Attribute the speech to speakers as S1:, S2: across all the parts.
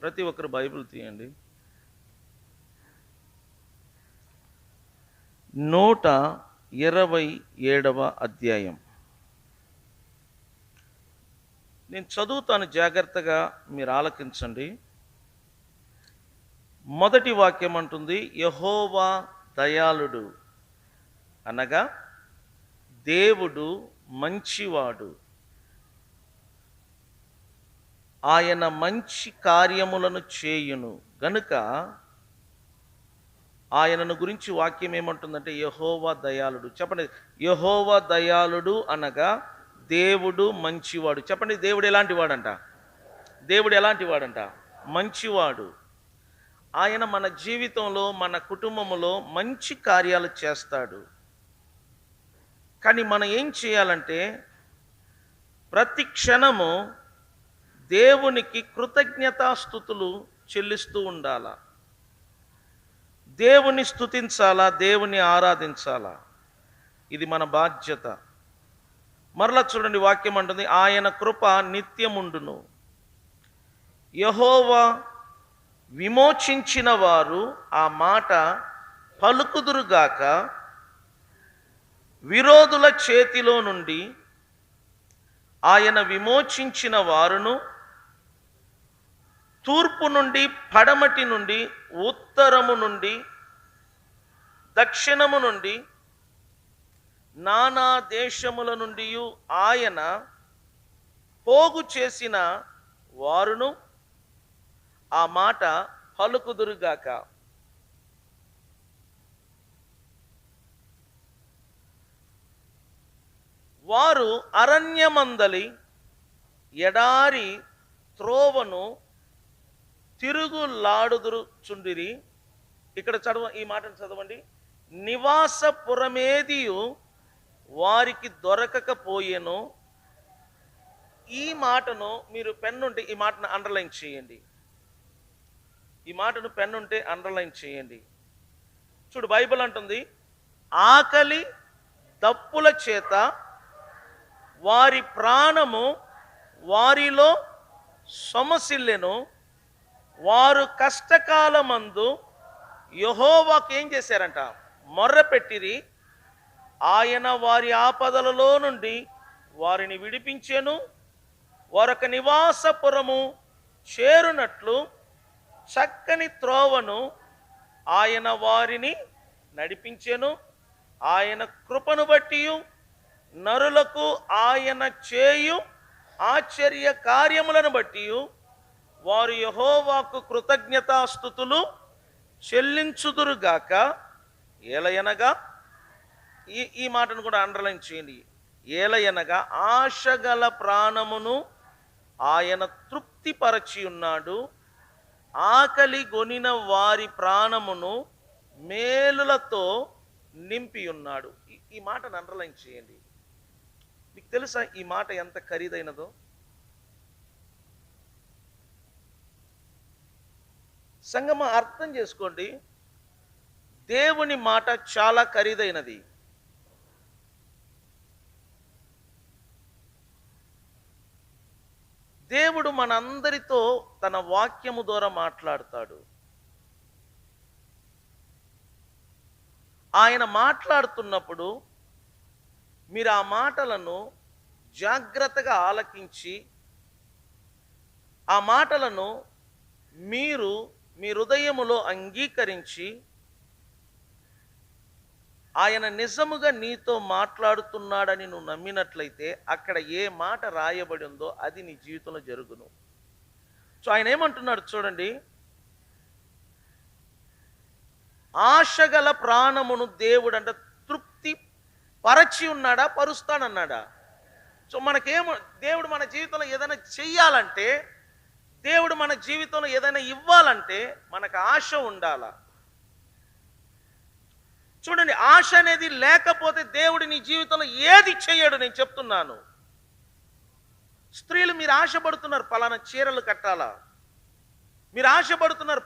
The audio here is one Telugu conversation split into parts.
S1: ప్రతి ఒక్కరు బైబిల్ తీయండి. 127వ అధ్యాయం. నేను చదువుతాను, జాగ్రత్తగా మీరు ఆలకించండి. మొదటి వాక్యం అంటుంది, యెహోవా దయాళుడు అనగా దేవుడు మంచివాడు, ఆయన మంచి కార్యములను చేయును గనుక ఆయనను గురించి వాక్యం ఏమంటుందంటే యెహోవా దయాళుడు. చెప్పండి, యెహోవా దయాళుడు అనగా దేవుడు మంచివాడు. చెప్పండి, దేవుడు ఎలాంటి వాడంట? దేవుడు ఎలాంటి వాడంట? మంచివాడు. ఆయన మన జీవితంలో, మన కుటుంబంలో మంచి కార్యాలు చేస్తాడు. కానీ మనం ఏం చేయాలంటే ప్రతి క్షణము దేవునికి కృతజ్ఞతాస్తుతులు చెల్లిస్తూ ఉండాలా. దేవుని స్తుతించాలా, దేవుని ఆరాధించాలా. ఇది మన బాధ్యత. మరలా చూడండి, వాక్యం అంటుంది ఆయన కృప నిత్యముండును. యెహోవా విమోచించిన వారు ఆ మాట పలుకుదురుగాక. విరోధుల చేతిలో నుండి ఆయన విమోచించిన వారును, తూర్పు నుండి, పడమటి నుండి, ఉత్తరము నుండి, దక్షిణము నుండి, నానా దేశముల నుండి ఆయన పోగు చేసిన వారును ఆ మాట పలుకుదురుగాక. వారు అరణ్యమందలి ఎడారి త్రోవను తిరుగులాడుదురుచుండిరి. ఇక్కడ ఈ మాటను చదవండి. నివాసపురమేదియు వారికి దొరకకపోయేను. ఈ మాటను మీరు పెన్నుంటే ఈ మాటను అండర్లైన్ చేయండి. ఈ మాటను పెన్నుంటే అండర్లైన్ చేయండి. చూడు, బైబిల్ అంటుంది ఆకలి దప్పుల చేత వారి ప్రాణము వారిలో సొమసిల్లెను. వారు కష్టకాలమందు యెహోవాకు ఏం చేశారంట? మొర్రపెట్టిరి. ఆయన వారి ఆపదలలో నుండి వారిని విడిపించెను. వారొక నివాసపురము చేరునట్లు చక్కని త్రోవను ఆయన వారిని నడిపించెను. ఆయన కృపను బట్టి నరులకు ఆయన చేయు ఆశ్చర్య కార్యములను బట్టి వారు యెహోవాకు కృతజ్ఞతాస్తుతులు చెల్లించుదురుగాక. ఏలయనగా ఈ మాటను కూడా అండర్లైన్ చేయండి. ఏలయనగా ఆశగల ప్రాణమును ఆయన తృప్తిపరచి ఉన్నాడు. ఆకలి గొనిన వారి ప్రాణమును మేలులతో నింపి ఉన్నాడు. ఈ మాటను అండర్లైన్ చేయండి. మీకు తెలుసా ఈ మాట ఎంత ఖరీదైనదో? సంగమ అర్థం చేసుకోండి, దేవుని మాట చాలా ఖరీదైనది. దేవుడు మనందరితో తన వాక్యము ద్వారా మాట్లాడతాడు. ఆయన మాట్లాడుతున్నప్పుడు మీరు ఆ మాటలను జాగ్రత్తగా ఆలకించి ఆ మాటలను మీరు మీ హృదయములో అంగీకరించి ఆయన నిజముగా నీతో మాట్లాడుతున్నాడని నువ్వు నమ్మినట్లయితే అక్కడ ఏ మాట రాయబడి ఉందో అది నీ జీవితంలో జరుగును. సో ఆయన ఏమంటున్నాడు చూడండి, ఆశగల ప్రాణమును దేవుడు అంటే తృప్తి పరచి ఉన్నాడా, పరుస్తానన్నాడా? సో మనకేమో దేవుడు మన జీవితంలో ఏదైనా చెయ్యాలంటే, దేవుడు మన జీవితంలో ఏదైనా ఇవ్వాలంటే మనకు ఆశ ఉండాలా. చూడండి, ఆశ అనేది లేకపోతే దేవుడు నీ జీవితంలో ఏది చెయ్యడు. నేను చెప్తున్నాను, స్త్రీలు మీరు ఆశపడుతున్నారు పలానా చీరలు కట్టాలా, మీరు ఆశపడుతున్నారు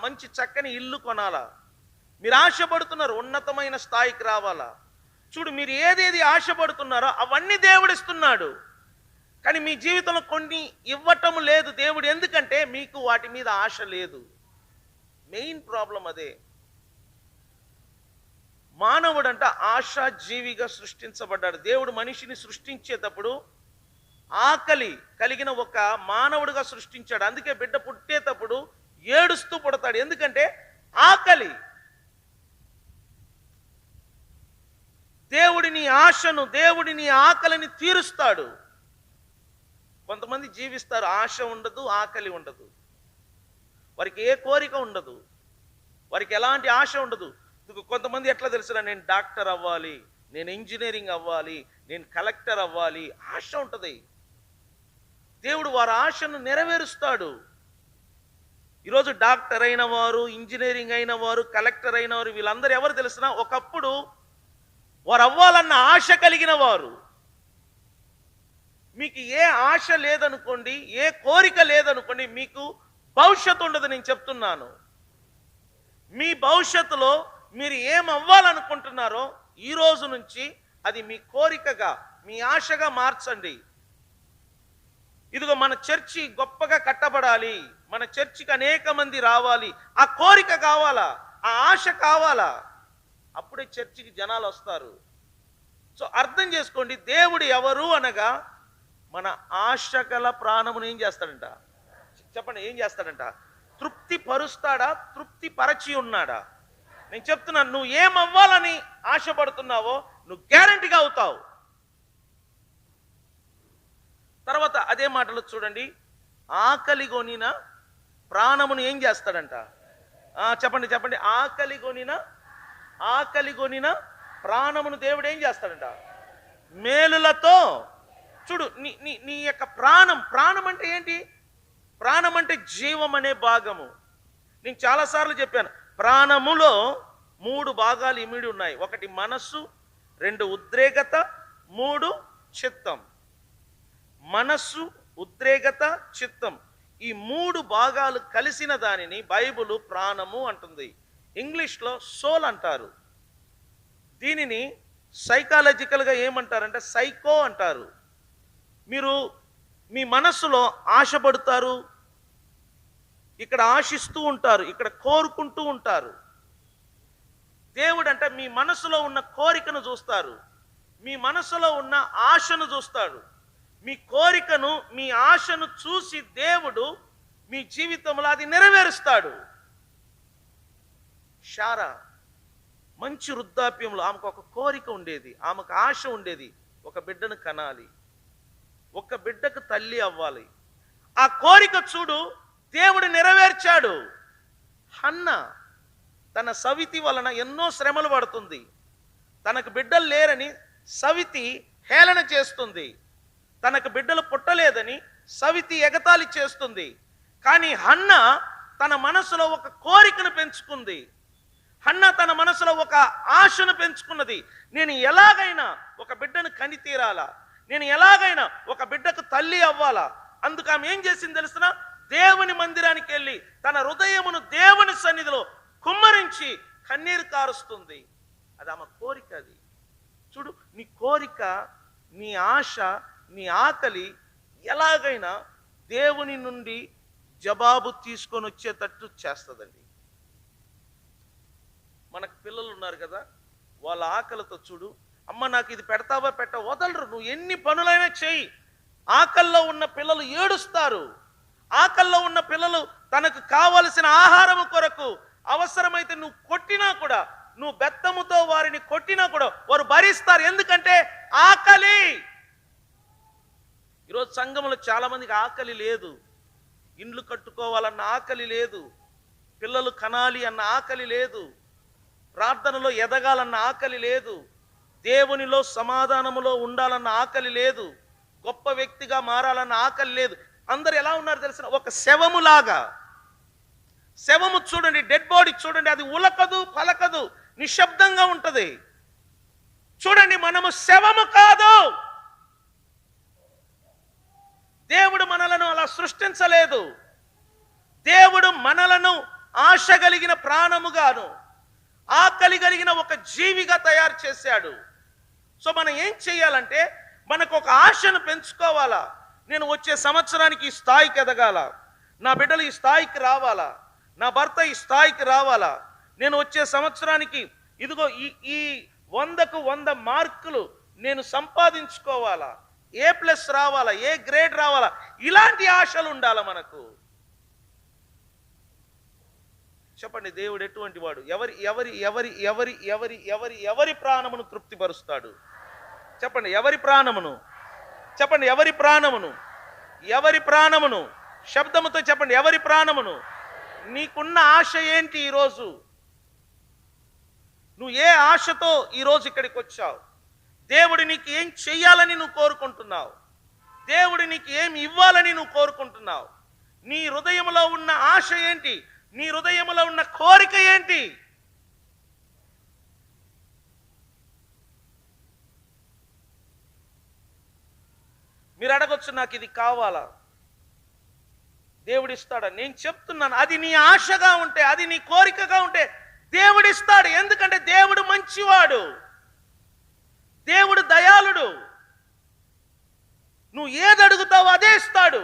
S1: మంచి చక్కని ఇల్లు కొనాలా, మీరు ఆశపడుతున్నారు ఉన్నతమైన స్థాయికి రావాలా. చూడు, మీరు ఏదేది ఆశపడుతున్నారో అవన్నీ దేవుడిస్తున్నాడు. కానీ మీ జీవితంలో కొన్ని ఇవ్వటం లేదు దేవుడు, ఎందుకంటే మీకు వాటి మీద ఆశ లేదు. మెయిన్ ప్రాబ్లం అదే. మానవుడంట ఆశాజీవిగా సృష్టించబడ్డాడు. దేవుడు మనిషిని సృష్టించేటప్పుడు ఆకలి కలిగిన ఒక మానవుడిగా సృష్టించాడు. అందుకే బిడ్డ పుట్టేటప్పుడు ఏడుస్తూ పుడతాడు, ఎందుకంటే ఆకలి. దేవుడిని ఆశను, దేవుడిని ఆకలిని తీరుస్తాడు. కొంతమంది జీవిస్తారు, ఆశ ఉండదు, ఆకలి ఉండదు, వారికి ఏ కోరిక ఉండదు, వారికి ఎలాంటి ఆశ ఉండదు. కొంతమంది ఎట్లా తెలుసురా, నేను డాక్టర్ అవ్వాలి, నేను ఇంజనీరింగ్ అవ్వాలి, నేను కలెక్టర్ అవ్వాలి, ఆశ ఉంటుంది. దేవుడు వారి ఆశను నెరవేరుస్తాడు. ఈరోజు డాక్టర్ అయిన వారు, ఇంజనీరింగ్ అయిన వారు, కలెక్టర్ అయిన వారు, వీళ్ళందరూ ఎవరు తెలుసునా, ఒకప్పుడు వారు అవ్వాలన్న ఆశ కలిగిన వారు. మీకు ఏ ఆశ లేదనుకోండి, ఏ కోరిక లేదనుకోండి, మీకు భవిష్యత్తు ఉండదు. నేను చెప్తున్నాను, మీ భవిష్యత్తులో మీరు ఏం అవ్వాలనుకుంటున్నారో ఈ రోజు నుంచి అది మీ కోరికగా, మీ ఆశగా మార్చండి. ఇదిగో మన చర్చి గొప్పగా కట్టబడాలి, మన చర్చికి అనేక మంది రావాలి, ఆ కోరిక కావాలా, ఆ ఆశ కావాలా, అప్పుడే చర్చికి జనాలు వస్తారు. సో అర్థం చేసుకోండి, దేవుడు ఎవరు అనగా మన ఆశ గల ప్రాణమును ఏం చేస్తాడంట, చెప్పండి, ఏం చేస్తాడంట? తృప్తి పరుస్తాడా, తృప్తి పరచి ఉన్నాడా? నేను చెప్తున్నాను, నువ్వు ఏం అవ్వాలని ఆశపడుతున్నావో నువ్వు గ్యారంటీగా అవుతావు. తర్వాత అదే మాటలు చూడండి, ఆకలి కొనిన ప్రాణమును ఏం చేస్తాడంట? చెప్పండి చెప్పండి, ఆకలి కొనిన ప్రాణమును దేవుడు ఏం చేస్తాడంట? మేలులతో. చూడు, నీ నీ నీ యొక్క ప్రాణం అంటే ఏంటి? ప్రాణం అంటే జీవం అనే భాగము. నేను చాలాసార్లు చెప్పాను, ప్రాణములో 3 భాగాలు ఇమిడి ఉన్నాయి. 1 మనస్సు, 2 ఉద్రేకత, 3 చిత్తం. మనస్సు, ఉద్రేకత, చిత్తం, ఈ 3 భాగాలు కలిసిన దానిని బైబిల్ ప్రాణము అంటుంది. ఇంగ్లీష్లో సోల్ అంటారు. దీనిని సైకాలజికల్గా ఏమంటారంటే సైకో అంటారు. మీరు మీ మనస్సులో ఆశపడతారు, ఇక్కడ ఆశిస్తూ ఉంటారు, ఇక్కడ కోరుకుంటూ ఉంటారు. దేవుడు అంటే మీ మనసులో ఉన్న కోరికను చూస్తారు, మీ మనసులో ఉన్న ఆశను చూస్తాడు. మీ కోరికను, మీ ఆశను చూసి దేవుడు మీ జీవితంలో అది నెరవేరుస్తాడు. శారా మంచి వృద్ధాప్యంలో ఆమెకు ఒక కోరిక ఉండేది, ఆమెకు ఆశ ఉండేది, ఒక బిడ్డను కనాలి, ఒక బిడ్డకు తల్లి అవ్వాలి. ఆ కోరిక చూడు దేవుడు నెరవేర్చాడు. హన్న తన సవితి వలన ఎన్నో శ్రమలు పడుతుంది. తనకు బిడ్డలు లేరని సవితి హేళన చేస్తుంది, తనకు బిడ్డలు పుట్టలేదని సవితి ఎగతాళి చేస్తుంది. కానీ హన్న తన మనసులో ఒక కోరికను పెంచుకుంది. హన్న తన మనసులో ఒక ఆశను పెంచుకున్నది. నేను ఎలాగైనా ఒక బిడ్డను కని తీరాలా, నేను ఎలాగైనా ఒక బిడ్డకు తల్లి అవ్వాలా. అందుకు ఆమె ఏం చేసింది తెలుసునా? దేవుని మందిరానికి వెళ్ళి తన హృదయమును దేవుని సన్నిధిలో కుమ్మరించి కన్నీరు కారుస్తుంది. అది ఆమె కోరిక. అది చూడు, నీ కోరిక, నీ ఆశ, నీ ఆకలి ఎలాగైనా దేవుని నుండి జవాబు తీసుకొని వచ్చేటట్టు చేస్తుందండి. మనకు పిల్లలు ఉన్నారు కదా, వాళ్ళ ఆకలితో చూడు, అమ్మ నాకు ఇది పెడతావా, వదలరు. నువ్వు ఎన్ని పనులైనా చేయి, ఆకల్లో ఉన్న పిల్లలు ఏడుస్తారు. ఆకల్లో ఉన్న పిల్లలు తనకు కావలసిన ఆహారము కొరకు అవసరమైతే నువ్వు కొట్టినా కూడా, నువ్వు బెత్తముతో వారిని కొట్టినా కూడా వారు భరిస్తారు. ఎందుకంటే ఆకలి. ఈరోజు సంఘంలో చాలా మందికి ఆకలి లేదు. ఇండ్లు కట్టుకోవాలన్న ఆకలి లేదు, పిల్లలు కనాలి అన్న ఆకలి లేదు, ప్రార్థనలో ఎదగాలన్న ఆకలి లేదు, దేవునిలో సమాధానములో ఉండాలన్న ఆకలి లేదు, గొప్ప వ్యక్తిగా మారాలన్న ఆకలి లేదు. అందరు ఎలా ఉన్నారు తెలిసిన? ఒక శవములాగా. శవము చూడండి, డెడ్ బాడీ చూడండి, అది ఉలకదు, పలకదు, నిశ్శబ్దంగా ఉంటది. చూడండి, మనము శవము కాదు. దేవుడు మనలను అలా సృష్టించలేదు. దేవుడు మనలను ఆశ కలిగిన ప్రాణముగాను, ఆకలి కలిగిన ఒక జీవిగా తయారు చేశాడు. సో మనం ఏం చేయాలంటే, మనకు ఒక ఆశను పెంచుకోవాలా. నేను వచ్చే సంవత్సరానికి ఈ స్థాయికి ఎదగాల, నా బిడ్డలు ఈ స్థాయికి రావాలా, నా భర్త ఈ స్థాయికి రావాలా, నేను వచ్చే సంవత్సరానికి ఇదిగో ఈ 100కు 100 మార్కులు నేను సంపాదించుకోవాలా, A+ రావాలా, ఏ గ్రేడ్ రావాలా, ఇలాంటి ఆశలు ఉండాలి మనకు. చెప్పండి, దేవుడు ఎటువంటి వాడు? ఎవరి ఎవరి ఎవరి ఎవరి ఎవరి ఎవరి ఎవరి ప్రాణమును తృప్తిపరుస్తాడు? చెప్పండి, ఎవరి ప్రాణమును? చెప్పండి, ఎవరి ప్రాణమును? ఎవరి ప్రాణమును? శబ్దముతో చెప్పండి, ఎవరి ప్రాణమును? నీకున్న ఆశ ఏంటి ఈరోజు? నువ్వు ఏ ఆశతో ఈరోజు ఇక్కడికి వచ్చావు? దేవుడు నీకు ఏం చెయ్యాలని నువ్వు కోరుకుంటున్నావు? దేవుడు నీకు ఏం ఇవ్వాలని నువ్వు కోరుకుంటున్నావు? నీ హృదయంలో ఉన్న ఆశ ఏంటి? నీ హృదయంలో ఉన్న కోరిక ఏంటి? మీరు అడగొచ్చు, నాకు ఇది కావాలా, దేవుడిస్తాడా? నేను చెప్తున్నాను, అది నీ ఆశగా ఉంటే, అది నీ కోరికగా ఉంటే దేవుడిస్తాడు. ఎందుకంటే దేవుడు మంచివాడు, దేవుడు దయాళుడు. నువ్వు ఏది అడుగుతావో అదే ఇస్తాడు,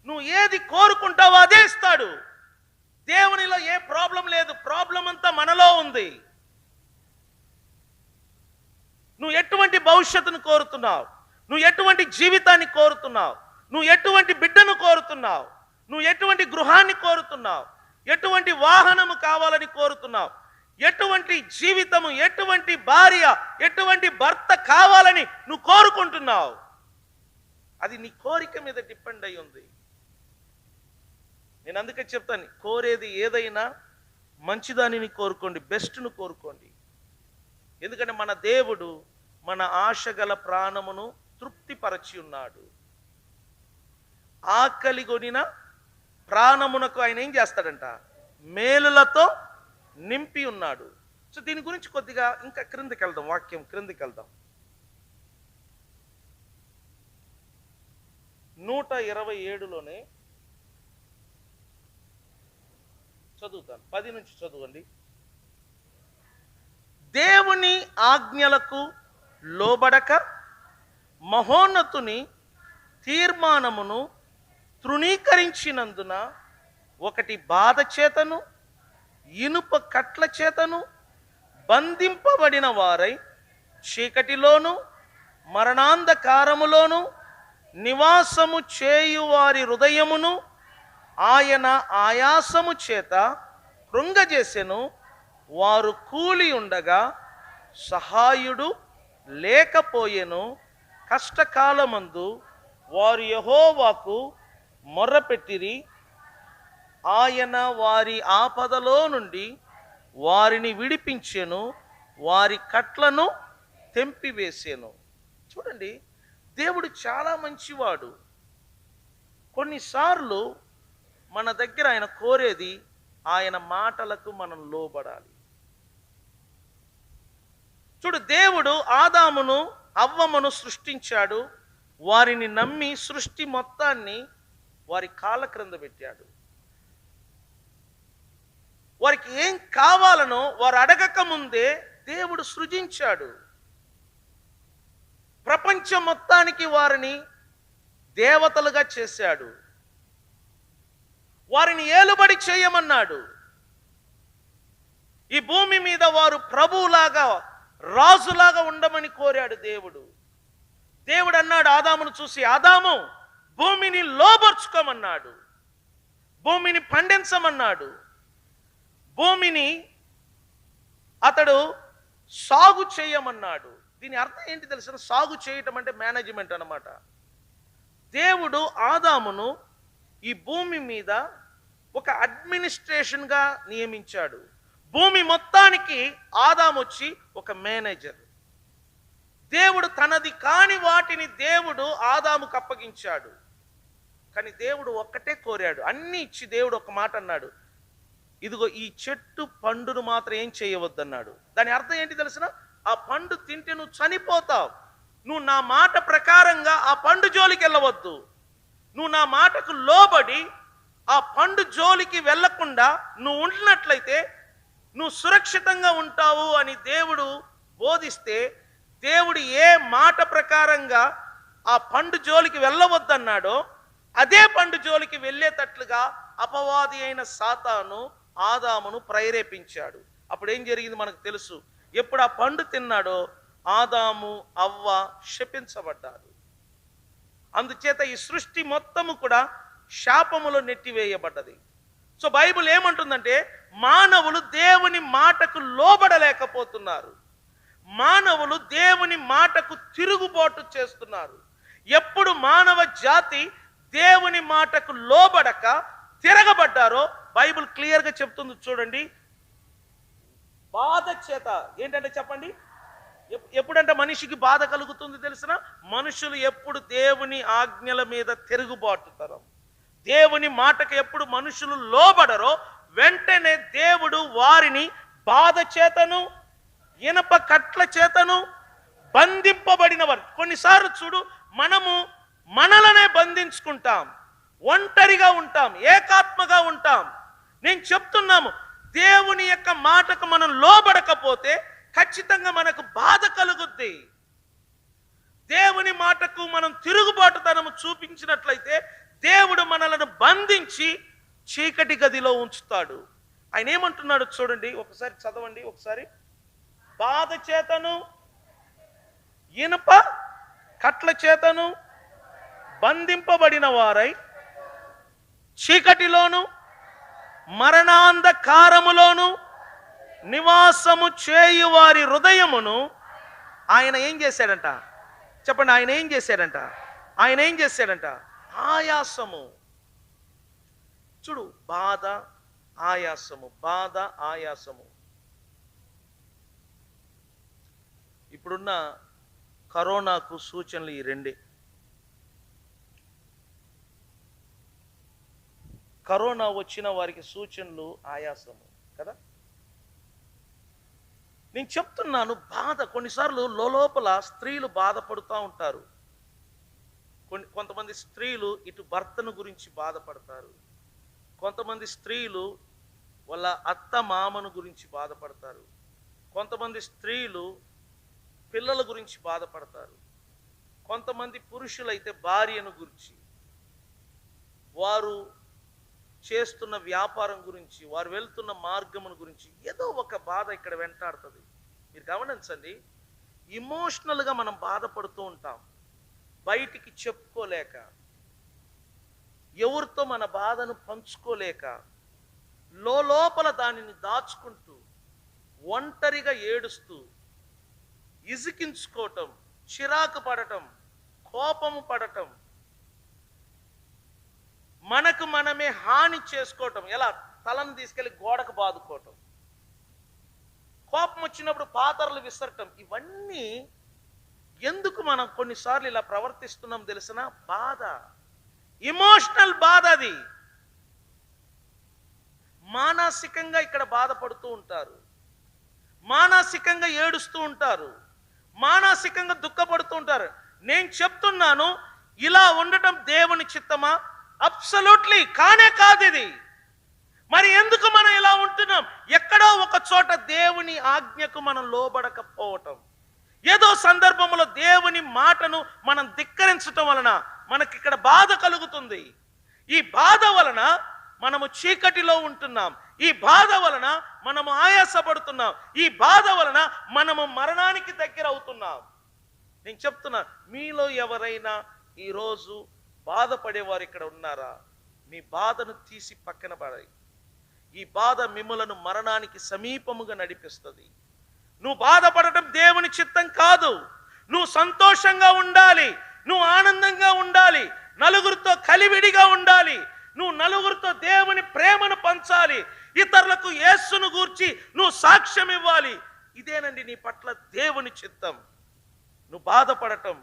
S1: నువ్వు ఏది కోరుకుంటావో అదే ఇస్తాడు. దేవునిలో ఏ ప్రాబ్లం లేదు, ప్రాబ్లం అంతా మనలో ఉంది. నువ్వు ఎటువంటి భవిష్యత్తును కోరుతున్నావు? నువ్వు ఎటువంటి జీవితాన్ని కోరుతున్నావు? నువ్వు ఎటువంటి బిడ్డను కోరుతున్నావు? నువ్వు ఎటువంటి గృహాన్ని కోరుతున్నావు? ఎటువంటి వాహనము కావాలని కోరుతున్నావు? ఎటువంటి జీవితము, ఎటువంటి భార్య, ఎటువంటి భర్త కావాలని నువ్వు కోరుకుంటున్నావు? అది నీ కోరిక మీద డిపెండ్ అయి ఉంది. నేను అందుకే చెప్తాను, కోరేది ఏదైనా మంచిదానిని కోరుకోండి, బెస్ట్ను కోరుకోండి. ఎందుకంటే మన దేవుడు మన ఆశగల ప్రాణమును తృప్తిపరచి ఉన్నాడు. ఆకలిగొనిన ప్రాణమునకు ఆయన ఏం చేస్తాడంట? మేలులతో నింపి ఉన్నాడు. సో దీని గురించి కొద్దిగా ఇంకా క్రిందికి వెళ్దాం, వాక్యం క్రిందికి వెళ్దాం. 127లోనే చదువుతాను, 10 నుంచి చదవండి. దేవుని ఆజ్ఞలకు లోబడక మహోన్నతుని తీర్మానమును తృణీకరించినందున ఒకటి బాధ చేతను ఇనుప కట్ల చేతను బంధింపబడిన వారై చీకటిలోను మరణాంధకారములోను నివాసము చేయువారి హృదయమును ఆయన ఆయాసము చేత కృంగజేసెను. వారు కూలి ఉండగా సహాయుడు లేకపోయెను. కష్టకాలమందు వారు యెహోవాకు మొర్రపెట్టిరి. ఆయన వారి ఆపదలో నుండి వారిని విడిపించెను, వారి కట్లను తెంపివేసెను. చూడండి, దేవుడు చాలా మంచివాడు. కొన్నిసార్లు మన దగ్గర ఆయన కోరేది ఆయన మాటలకు మనం లోబడాలి. చూడు, దేవుడు ఆదామును అవ్వమును సృష్టించాడు. వారిని నమ్మి సృష్టి మొత్తాన్ని వారి కాళ్ళ క్రింద పెట్టాడు. వారికి ఏం కావాలనో వారు అడగక ముందే దేవుడు సృజించాడు. ప్రపంచం మొత్తానికి వారిని దేవతలుగా చేశాడు. వారిని ఏలుబడి చేయమన్నాడు. ఈ భూమి మీద వారు ప్రభువులాగా, రాజులాగా ఉండమని కోరాడు దేవుడు. దేవుడు అన్నాడు ఆదామును చూసి, ఆదాము భూమిని లోబర్చుకోమన్నాడు, భూమిని పండించమన్నాడు, భూమిని అతడు సాగు చేయమన్నాడు. దీని అర్థం ఏంటి తెలిసిన? సాగు చేయటం అంటే మేనేజ్మెంట్ అన్నమాట. దేవుడు ఆదామును ఈ భూమి మీద ఒక అడ్మినిస్ట్రేషన్గా నియమించాడు. భూమి మొత్తానికి ఆదాము వచ్చి ఒక మేనేజర్. దేవుడు తనది కాని వాటిని దేవుడు ఆదాముకు అప్పగించాడు. కానీ దేవుడు ఒక్కటే కోరాడు, అన్ని ఇచ్చి దేవుడు ఒక మాట అన్నాడు, ఇదిగో ఈ చెట్టు పండును మాత్రం ఏం చేయవద్దన్నాడు. దాని అర్థం ఏంటి తెలిసిన? ఆ పండు తింటే నువ్వు చనిపోతావు. నువ్వు నా మాట ప్రకారంగా ఆ పండు జోలికి వెళ్ళవద్దు. నువ్వు నా మాటకు లోబడి ఆ పండు జోలికి వెళ్లకుండా నువ్వు ఉంటున్నట్లయితే నువ్వు సురక్షితంగా ఉంటావు అని దేవుడు బోధిస్తే, దేవుడు ఏ మాట ప్రకారంగా ఆ పండు జోలికి వెళ్ళవద్దన్నాడో అదే పండు జోలికి వెళ్ళేటట్లుగా అపవాది అయిన సాతాను ఆదామును ప్రేరేపించాడు. అప్పుడు ఏం జరిగింది మనకు తెలుసు. ఎప్పుడు ఆ పండు తిన్నాడో ఆదాము అవ్వ శపించబడ్డారు. అందుచేత ఈ సృష్టి మొత్తము కూడా శాపములో నెట్టివేయబడ్డది. సో బైబిల్ ఏమంటుందంటే మానవులు దేవుని మాటకు లోబడలేకపోతున్నారు. మానవులు దేవుని మాటకు తిరుగుబాటు చేస్తున్నారు. ఎప్పుడు మానవ జాతి దేవుని మాటకు లోబడక తిరగబడ్డారో బైబిల్ క్లియర్గా చెప్తుంది. చూడండి, బాధ చేత. ఏంటంటే చెప్పండి, ఎప్పుడంటే మనిషికి బాధ కలుగుతుంది తెలిసిన? మనుషులు ఎప్పుడు దేవుని ఆజ్ఞల మీద తిరుగుబాటు తరం, దేవుని మాటకు ఎప్పుడు మనుషులు లోబడరో వెంటనే దేవుడు వారిని బాధ చేతను ఇనప కట్ల చేతను బంధింపబడిన వారు. కొన్నిసార్లు చూడు, మనము మనలనే బంధించుకుంటాం, ఒంటరిగా ఉంటాం, ఏకాత్మగా ఉంటాం. నేను చెప్తున్నాము, దేవుని యొక్క మాటకు మనం లోబడకపోతే ఖచ్చితంగా మనకు బాధ కలుగుద్ది. దేవుని మాటకు మనం తిరుగుబాటుతనము చూపించినట్లయితే దేవుడు మనలను బంధించి చీకటి గదిలో ఉంచుతాడు. ఆయన ఏమంటున్నాడు చూడండి, ఒకసారి చదవండి. ఒకసారి, బాధ చేతను ఇనుప కట్ల చేతను బంధింపబడిన వారై చీకటిలోను మరణాంధకారములోను నివాసము చేయు వారి హృదయమును ఆయన ఏం చేశాడంట? చెప్పండి, ఆయన ఏం చేశాడంట? ఆయన ఏం చేశాడంట? ఆయాసము. చూడు, బాధ, ఆయాసము, బాధ, ఆయాసము. ఇప్పుడున్న కరోనాకు సూచనలు ఈ రెండే. కరోనా వచ్చిన వారికి సూచనలు ఆయాసము కదా. నేను చెప్తున్నాను, బాధ. కొన్నిసార్లు లోపల స్త్రీలు బాధపడుతూ ఉంటారు. కొంతమంది స్త్రీలు ఇటు భర్తను గురించి బాధపడతారు. కొంతమంది స్త్రీలు వాళ్ళ అత్త మామను గురించి బాధపడతారు. కొంతమంది స్త్రీలు పిల్లల గురించి బాధపడతారు. కొంతమంది పురుషులైతే భార్యను గురించి, వారు చేస్తున్న వ్యాపారం గురించి, వారు వెళ్తున్న మార్గమును గురించి ఏదో ఒక బాధ ఇక్కడ వెంటాడుతుంది. మీరు గమనించండి, ఇమోషనల్గా మనం బాధపడుతూ ఉంటాం, బయటికి చెప్పుకోలేక, ఎవరితో మన బాధను పంచుకోలేక, లోపల దానిని దాచుకుంటూ, ఒంటరిగా ఏడుస్తూ, ఇసికించుకోవటం, చిరాకు పడటం, కోపము పడటం, మనకు మనమే హాని చేసుకోవటం. ఎలా? తలను తీసుకెళ్లి గోడకు బాదుకోవటం, కోపం వచ్చినప్పుడు పాతరలు విసరటం. ఇవన్నీ ఎందుకు మనం కొన్నిసార్లు ఇలా ప్రవర్తిస్తున్నాం తెలిసిన? బాధ, ఇమోషనల్ బాధ. అది మానసికంగా ఇక్కడ బాధపడుతూ ఉంటారు, మానసికంగా ఏడుస్తూ ఉంటారు, మానసికంగా దుఃఖపడుతూ ఉంటారు. నేను చెప్తున్నాను, ఇలా ఉండటం దేవుని చిత్తమా? అబ్సల్యూట్లీ కానే కాదు ఇది. మరి ఎందుకు మనం ఇలా ఉంటున్నాం? ఎక్కడో ఒక చోట దేవుని ఆజ్ఞకు మనం లోబడకపోవటం, ఏదో సందర్భంలో దేవుని మాటను మనం ధిక్కరించటం వలన మనకి ఇక్కడ బాధ కలుగుతుంది. ఈ బాధ వలన మనము చీకటిలో ఉంటున్నాం. ఈ బాధ వలన మనము ఆయాసపడుతున్నాం. ఈ బాధ వలన మనము మరణానికి దగ్గర అవుతున్నాం. నేను చెప్తున్నా, మీలో ఎవరైనా ఈరోజు బాధపడేవారు ఇక్కడ ఉన్నారా? మీ బాధను తీసి పక్కన పడాయి. ఈ బాధ మిమ్మలను మరణానికి సమీపముగా నడిపిస్తుంది. నువ్వు బాధపడటం దేవుని చిత్తం కాదు. నువ్వు సంతోషంగా ఉండాలి, నువ్వు ఆనందంగా ఉండాలి, నలుగురితో కలివిడిగా ఉండాలి, నువ్వు నలుగురితో దేవుని ప్రేమను పంచాలి, ఇతరులకు యేసును గూర్చి నువ్వు సాక్ష్యం ఇవ్వాలి. ఇదేనండి నీ పట్ల దేవుని చిత్తం. నువ్వు బాధపడటం,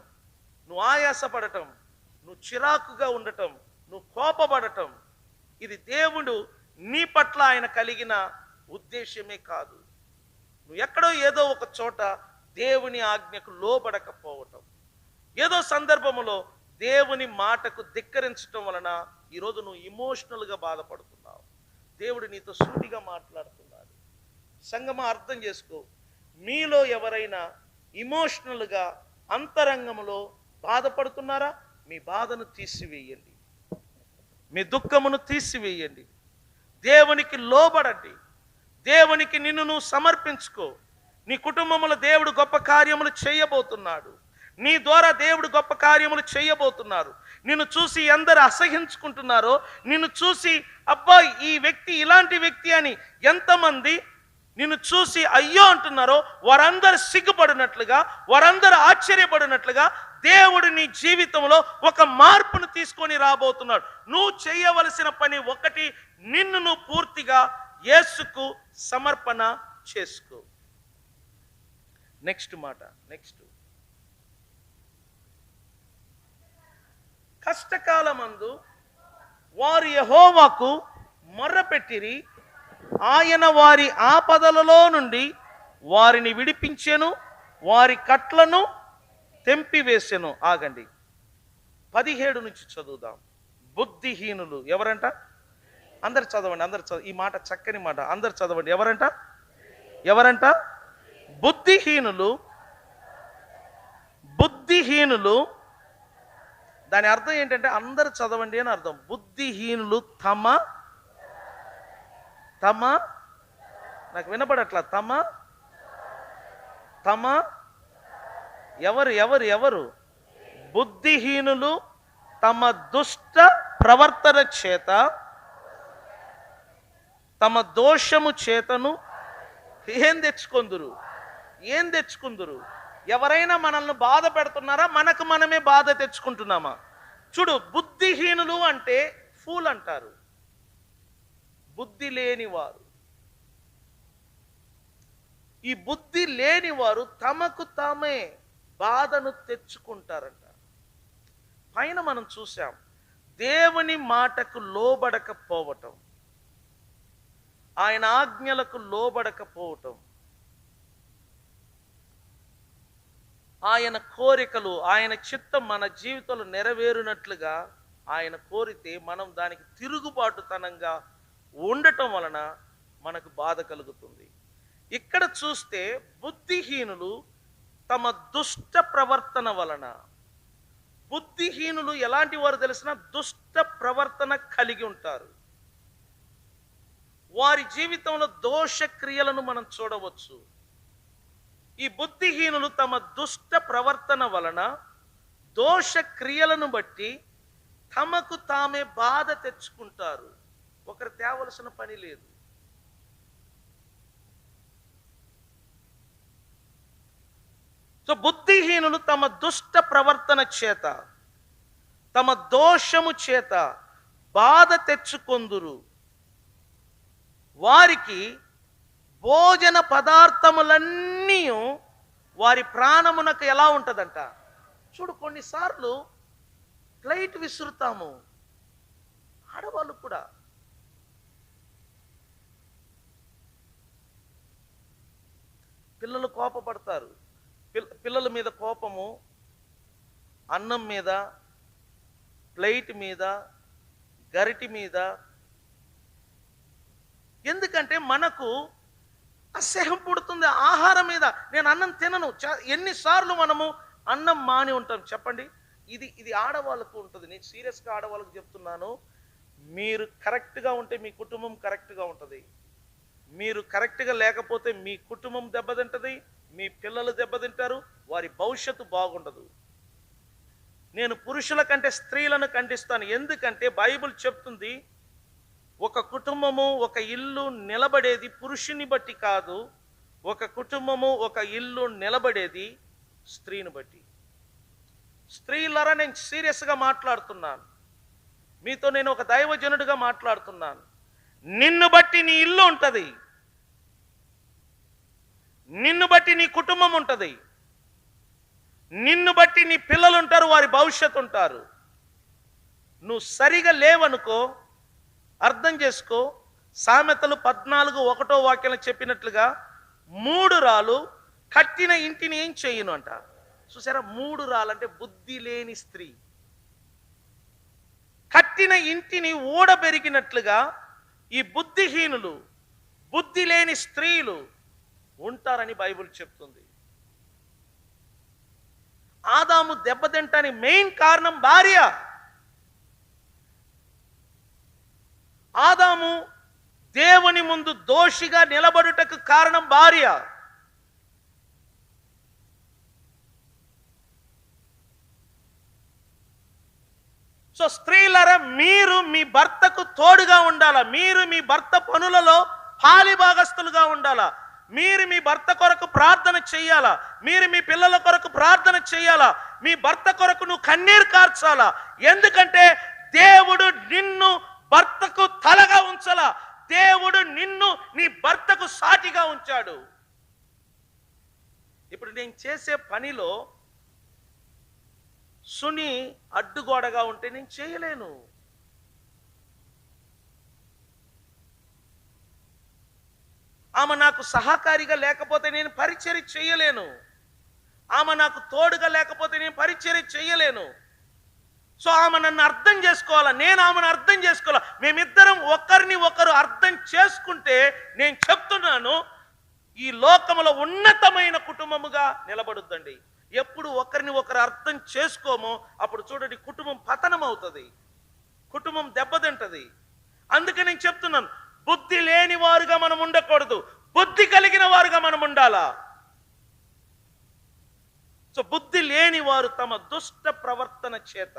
S1: నువ్వు ఆయాసపడటం, నువ్వు చిరాకుగా ఉండటం, నువ్వు కోపపడటం, ఇది దేవుడు నీ పట్ల ఆయన కలిగిన ఉద్దేశమే కాదు. నువ్వు ఎక్కడో ఏదో ఒక చోట దేవుని ఆజ్ఞకు లోబడకపోవటం, ఏదో సందర్భంలో దేవుని మాటకు ధిక్కరించటం వలన ఈరోజు నువ్వు ఇమోషనల్గా బాధపడుతున్నావు. దేవుడు నీతో సూటిగా మాట్లాడుతున్నాడు. సంగమా, అర్థం చేసుకో. మీలో ఎవరైనా ఇమోషనల్గా అంతరంగంలో బాధపడుతున్నారా? మీ బాధను తీసివేయండి, మీ దుఃఖమును తీసివేయండి, దేవునికి లోబడండి, దేవునికి నిన్ను నువ్వు సమర్పించుకో. నీ కుటుంబంలో దేవుడు గొప్ప కార్యములు చేయబోతున్నాడు. నీ ద్వారా దేవుడు గొప్ప కార్యములు చేయబోతున్నారు. నిన్ను చూసి ఎందరు అసహించుకుంటున్నారో, నిన్ను చూసి అబ్బాయి ఈ వ్యక్తి ఇలాంటి వ్యక్తి అని ఎంతమంది నిన్ను చూసి అయ్యో అంటున్నారో, వారందరూ సిగ్గుపడినట్లుగా, వారందరూ ఆశ్చర్యపడినట్లుగా దేవుడు నీ జీవితంలో ఒక మార్పును తీసుకొని రాబోతున్నాడు. నువ్వు చేయవలసిన పని ఒకటి, నిన్ను నువ్వు పూర్తిగా యేసుకు సమర్పణ చేసుకో. నెక్స్ట్ మాట, నెక్స్ట్. కష్టకాలమందు వారు యెహోవాకు మొర్రపెట్టిరి, ఆయన వారి ఆపదలలో నుండి వారిని విడిపించెను, వారి కట్లను తెంపివేసెను. ఆగండి, 17 నుంచి చదువుదాం. బుద్ధిహీనులు ఎవరంట? అందరు చదవండి, అందరు చదవ. ఈ మాట చక్కని మాట, అందరు చదవండి. ఎవరంట? ఎవరంట? బుద్ధిహీనులు. బుద్ధిహీనులు దాని అర్థం ఏంటంటే, అందరు చదవండి అని అర్థం. బుద్ధిహీనులు తమ తమ నాకు వినపడట్లా. తమ తమ ఎవరు ఎవరు ఎవరు? బుద్ధిహీనులు తమ దుష్ట ప్రవర్తన చేత, తమ దోషము చేతను ఏం తెచ్చుకొందురు? ఏం తెచ్చుకుందురు? ఎవరైనా మనల్ని బాధ పెడుతున్నారా? మనకు మనమే బాధ తెచ్చుకుంటున్నామా? చూడు, బుద్ధిహీనులు అంటే ఫూల్ అంటారు, బుద్ధి లేనివారు. ఈ బుద్ధి లేనివారు తమకు తామే బాధను తెచ్చుకుంటారంట. పైన మనం చూసాం, దేవుని మాటకు లోబడకపోవటం, ఆయన ఆజ్ఞలకు లోబడకపోవటం, ఆయన కోరికలు, ఆయన చిత్తం మన జీవితంలో నెరవేరునట్లుగా ఆయన కోరితే మనం దానికి తిరుగుబాటుతనంగా ఉండటం వలన మనకు బాధ కలుగుతుంది. ఇక్కడ చూస్తే బుద్ధిహీనులు తమ దుష్ట ప్రవర్తన వలన. బుద్ధిహీనులు ఎలాంటి వారు తెలిసిన? దుష్ట ప్రవర్తన కలిగి ఉంటారు. వారి జీవితంలో దోష క్రియలను మనం చూడవచ్చు. ఈ బుద్ధిహీనులు తమ దుష్ట ప్రవర్తన వలన, దోష క్రియలను బట్టి తమకు తామే బాధ తెచ్చుకుంటారు. ఒకరు తేవలసిన పని లేదు. సో బుద్ధిహీనులు తమ దుష్ట ప్రవర్తన చేత, తమ దోషము చేత బాధ తెచ్చుకొందురు. వారికి భోజన పదార్థములన్నీ వారి ప్రాణమునకు ఎలా ఉంటుందంట? చూడు, కొన్నిసార్లు ప్లేట్ విసురుతాము, ఆడవాళ్ళు కూడా. పిల్లలు కోపపడతారు, పిల్లల మీద కోపము, అన్నం మీద, ప్లేట్ మీద, గరిటి మీద. ఎందుకంటే మనకు అసహ్యం పుడుతుంది ఆహారం మీద. నేను అన్నం తినను. ఎన్నిసార్లు మనము అన్నం మాని ఉంటాం చెప్పండి. ఇది ఆడవాళ్ళకు ఉంటుంది. నేను సీరియస్గా ఆడవాళ్ళకు చెప్తున్నాను. మీరు కరెక్ట్గా ఉంటే మీ కుటుంబం కరెక్ట్గా ఉంటుంది. మీరు కరెక్ట్గా లేకపోతే మీ కుటుంబం దెబ్బతింటది, మీ పిల్లలు దెబ్బతింటారు, వారి భవిష్యత్తు బాగుండదు. నేను పురుషుల కంటే స్త్రీలను ఖండిస్తాను. ఎందుకంటే బైబిల్ చెప్తుంది, ఒక కుటుంబము, ఒక ఇల్లు నిలబడేది పురుషుని బట్టి కాదు. ఒక కుటుంబము, ఒక ఇల్లు నిలబడేది స్త్రీని బట్టి. స్త్రీలరా, నేను సీరియస్గా మాట్లాడుతున్నాను మీతో. నేను ఒక దైవజనుడిగా మాట్లాడుతున్నాను. నిన్ను బట్టి నీ ఇల్లు ఉంటుంది, నిన్ను బట్టి నీ కుటుంబం ఉంటుంది, నిన్ను బట్టి నీ పిల్లలు ఉంటారు, వారి భవిష్యత్తు ఉంటారు. నువ్వు సరిగా లేవనుకో, అర్థం చేసుకో. సామెతలు 14:1 వాక్యం చెప్పినట్లుగా 3 రాళ్ళు కట్టిన ఇంటిని ఏం చెయ్యను అంట. చూసారా, 3 రాళ్ళు అంటే బుద్ధి లేని స్త్రీ. కట్టిన ఇంటిని ఊడబెరిగినట్లుగా ఈ బుద్ధిహీనులు, బుద్ధి లేని స్త్రీలు ఉంటారని బైబిల్ చెప్తుంది. ఆదాము దెబ్బతింటానికి మెయిన్ కారణం భార్య. ఆదాము దేవుని ముందు దోషిగా నిలబడుటకు కారణం భార్య. సో స్త్రీలరా, మీరు మీ భర్తకు తోడుగా ఉండాలా. మీరు మీ భర్త పనులలో పాలిభాగస్తులుగా ఉండాలా. మీరు మీ భర్త కొరకు ప్రార్థన చెయ్యాలా. మీరు మీ పిల్లల కొరకు ప్రార్థన చెయ్యాలా. మీ భర్త కొరకు నువ్వు కన్నీరు కార్చాలా. ఎందుకంటే దేవుడు నిన్ను భర్తకు తలగా ఉంచాలా. దేవుడు నిన్ను నీ భర్తకు సాటిగా ఉంచాడు. ఇప్పుడు నేను చేసే పనిలో సుని అడ్డుగోడగా ఉంటే నేను చేయలేను. ఆమె నాకు సహకారిగా లేకపోతే నేను పరిచర్య చేయలేను. ఆమె నాకు తోడుగా లేకపోతే నేను పరిచర్య చేయలేను. సో ఆమె నన్ను అర్థం చేసుకోవాలా, నేను ఆమెను అర్థం చేసుకోవాలా. మేమిద్దరం ఒకరిని ఒకరు అర్థం చేసుకుంటే నేను చెప్తున్నాను, ఈ లోకములో ఉన్నతమైన కుటుంబముగా నిలబడుద్దండి. ఎప్పుడు ఒకరిని ఒకరు అర్థం చేసుకోమో అప్పుడు చూడండి కుటుంబం పతనం అవుతుంది, కుటుంబం దెబ్బతింటది. అందుకే నేను చెప్తున్నాను, బుద్ధి లేని వారుగా మనం ఉండకూడదు, బుద్ధి కలిగిన వారుగా మనం ఉండాలా. సో బుద్ధి లేని వారు తమ దుష్ట ప్రవర్తన చేత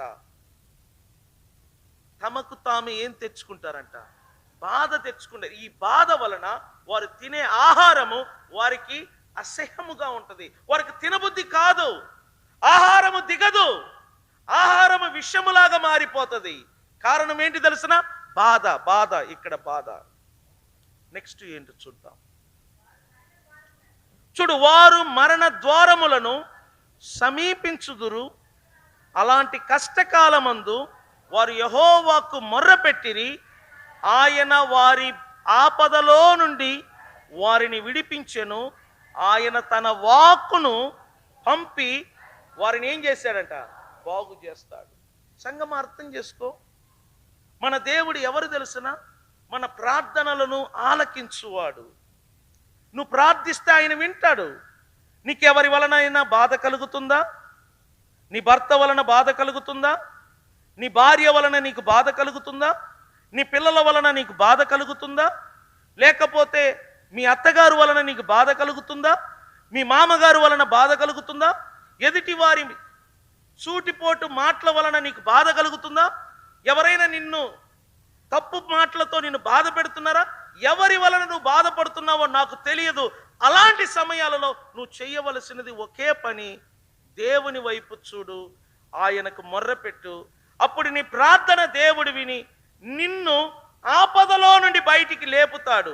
S1: తమకు తాము ఏం తెచ్చుకుంటారంట? బాధ తెచ్చుకుంటారు. ఈ బాధ వలన వారు తినే ఆహారము వారికి అసహ్యముగా ఉంటది. వారికి తినబుద్ధి కాదు, ఆహారము దిగదు, ఆహారము విషములాగా మారిపోతుంది. కారణం ఏంటి తెలుసిన? బాధ. బాధ, ఇక్కడ బాధ. నెక్స్ట్ ఏంటి చూద్దాం. చూడు, వారు మరణ ద్వారములను సమీపించుదురు. అలాంటి కష్టకాలమందు వారు యెహోవాకు మొర్రపెట్టిరి. ఆయన వారి ఆపదలో నుండి వారిని విడిపించెను. ఆయన తన వాక్కును పంపి వారిని ఏం చేశాడంట? బాగు చేస్తాడు. సంగమ అర్థం చేసుకో, మన దేవుడు ఎవరు తెలుసునా? మన ప్రార్థనలను ఆలకించువాడు. నువ్వు ప్రార్థిస్తే ఆయన వింటాడు. నీకెవరి వలనైనా బాధ కలుగుతుందా? నీ భర్త వలన బాధ కలుగుతుందా? నీ భార్య వలన నీకు బాధ కలుగుతుందా? నీ పిల్లల వలన నీకు బాధ కలుగుతుందా? లేకపోతే మీ అత్తగారు వలన నీకు బాధ కలుగుతుందా? మీ మామగారు వలన బాధ కలుగుతుందా? ఎదుటి వారి సూటిపోటు మాటల వలన నీకు బాధ కలుగుతుందా? ఎవరైనా నిన్ను తప్పు మాటలతో నిన్ను బాధ పెడుతున్నారా? ఎవరి వలన నువ్వు బాధపడుతున్నావో నాకు తెలియదు. అలాంటి సమయాలలో నువ్వు చేయవలసినది ఒకే పని, దేవుని వైపు చూడు, ఆయనకు మొర్రపెట్టు. అప్పుడు నీ ప్రార్థన దేవుడు విని నిన్ను ఆపదలో నుండి బయటికి లేపుతాడు,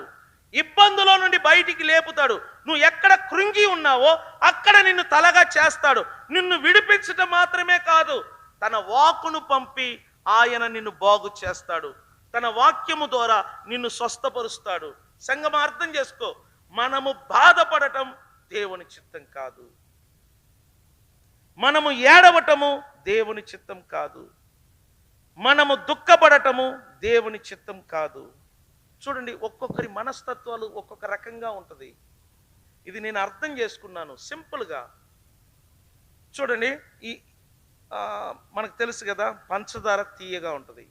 S1: ఇబ్బందులో నుండి బయటికి లేపుతాడు. నువ్వు ఎక్కడ కృంగి ఉన్నావో అక్కడ నిన్ను తలగా చేస్తాడు. నిన్ను విడిపించటం మాత్రమే కాదు, తన వాక్కును పంపి ఆయన నిన్ను బాగు చేస్తాడు. తన వాక్యము ద్వారా నిన్ను స్వస్థపరుస్తాడు. సంగమ అర్థం చేసుకో, మనము బాధపడటం దేవుని చిత్తం కాదు, మనము ఏడవటము దేవుని చిత్తం కాదు, మనము దుఃఖపడటము దేవుని చిత్తం కాదు. చూడండి, ఒక్కొక్కరి మనస్తత్వాలు ఒక్కొక్క రకంగా ఉంటుంది. ఇది నేను అర్థం చేసుకున్నాను సింపుల్గా. చూడండి, ఈ మనకు తెలుసు కదా, పంచదార తీయగా ఉంటుంది,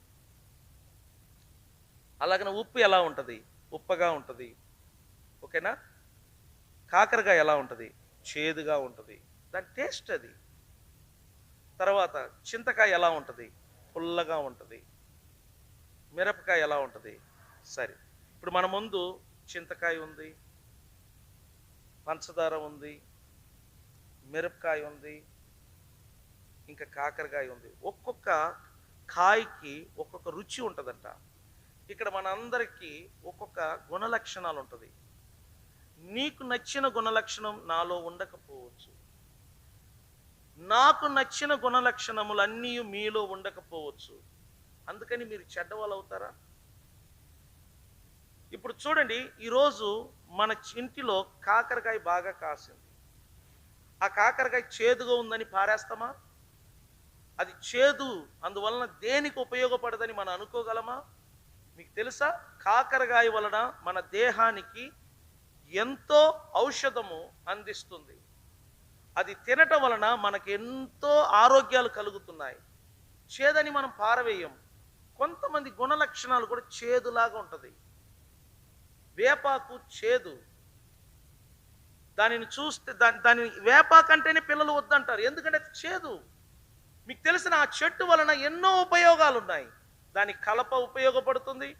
S1: అలాగనే ఉప్పు ఎలా ఉంటుంది? ఉప్పగా ఉంటుంది. ఓకేనా? కాకరకాయ ఎలా ఉంటుంది? చేదుగా ఉంటుంది, దాని టేస్ట్ అది. తర్వాత చింతకాయ ఎలా ఉంటుంది? పుల్లగా ఉంటుంది. మిరపకాయ ఎలా ఉంటుంది? సరే, ఇప్పుడు మన ముందు చింతకాయ ఉంది, పంచదార ఉంది, మిరపకాయ ఉంది, ఇంకా కాకరకాయ ఉంది. ఒక్కొక్క కాయకి ఒక్కొక్క రుచి ఉంటుందంట. ఇక్కడ మనందరికీ ఒక్కొక్క గుణలక్షణాలు ఉంటుంది. నీకు నచ్చిన గుణలక్షణం నాలో ఉండకపోవచ్చు, నాకు నచ్చిన గుణలక్షణములన్నీ మీలో ఉండకపోవచ్చు. అందుకని మీరు చెడ్డవాళ్ళు అవుతారా? ఇప్పుడు చూడండి, ఈరోజు మన ఇంటిలో కాకరకాయ బాగా కాసింది. ఆ కాకరకాయ చేదుగా ఉందని పారేస్తామా? అది చేదు, అందువలన దేనికి ఉపయోగపడదని మనం అనుకోగలమా? మీకు తెలుసా, కాకరకాయ వలన మన దేహానికి ఎంతో ఔషధము అందిస్తుంది. అది తినటం వలన మనకు ఎంతో ఆరోగ్యాలు కలుగుతున్నాయి. చేదని మనం పారవేయం. కొంతమంది గుణలక్షణాలు కూడా చేదులాగా ఉంటుంది. వేపాకు చేదు. దానిని చూస్తే దాని వేపాకంటేనే పిల్లలు వద్దంటారు. ఎందుకంటే అది చేదు. మీకు తెలిసిన ఆ చెట్టు వలన ఎన్నో ఉపయోగాలు ఉన్నాయి. దాని కలప ఉపయోగపడుతుంది.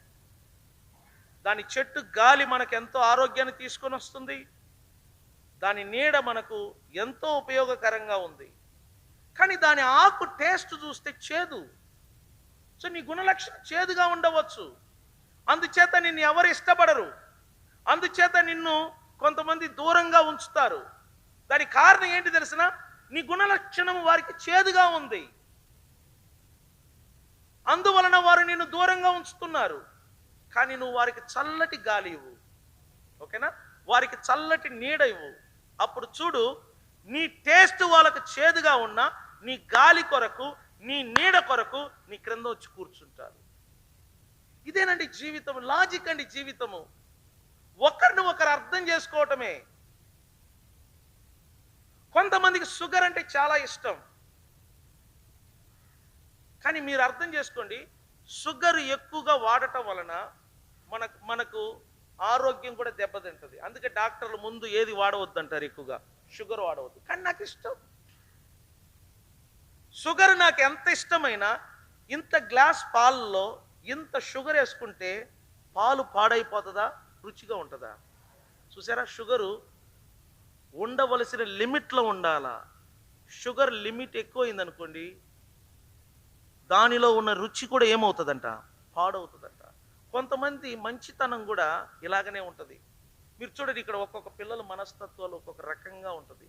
S1: దాని చెట్టు గాలి మనకు ఎంతో ఆరోగ్యాన్ని తీసుకొని వస్తుంది. దాని నీడ మనకు ఎంతో ఉపయోగకరంగా ఉంది. కానీ దాని ఆకు టేస్ట్ చూస్తే చేదు. సో నీ గుణలక్షణం చేదుగా ఉండవచ్చు. అందుచేత నిన్ను ఎవరు ఇష్టపడరు. అందుచేత నిన్ను కొంతమంది దూరంగా ఉంచుతారు. దానికి కారణం ఏంటి తెలిసిన? నీ గుణలక్షణం వారికి చేదుగా ఉంది. అందువలన వారు నిన్ను దూరంగా ఉంచుతున్నారు. కానీ నువ్వు వారికి చల్లటి గాలి ఇవ్వు. ఓకేనా? వారికి చల్లటి నీడ ఇవ్వు. అప్పుడు చూడు, నీ టేస్ట్ వాళ్ళకు చేదుగా ఉన్నా నీ గాలి కొరకు, నీ నీడ కొరకు నీ క్రింద వచ్చి కూర్చుంటారు. ఇదేనండి జీవితం. లాజిక్ అండి జీవితము. ఒకరిని ఒకరు అర్థం చేసుకోవటమే. కొంతమందికి షుగర్ అంటే చాలా ఇష్టం. కానీ మీరు అర్థం చేసుకోండి, షుగర్ ఎక్కువగా వాడటం వలన మనకు ఆరోగ్యం కూడా దెబ్బతింటుంది. అందుకే డాక్టర్లు ముందు ఏది వాడవద్దు అంటారు, ఎక్కువగా షుగర్ వాడవద్దు. కానీ నాకు ఇష్టం. షుగర్ నాకు ఎంత ఇష్టమైనా ఇంత గ్లాస్ పాలలో ఇంత షుగర్ వేసుకుంటే పాలు పాడైపోతుందా, రుచిగా ఉంటుందా? చూసారా? షుగరు ఉండవలసిన లిమిట్లో ఉండాలా. షుగర్ లిమిట్ ఎక్కువైందనుకోండి, దానిలో ఉన్న రుచి కూడా ఏమవుతుందంట, పాడవుతుందంట. కొంతమంది మంచితనం కూడా ఇలాగనే ఉంటుంది. మీరు చూడండి, ఇక్కడ ఒక్కొక్క పిల్లల మనస్తత్వాలు ఒక్కొక్క రకంగా ఉంటుంది.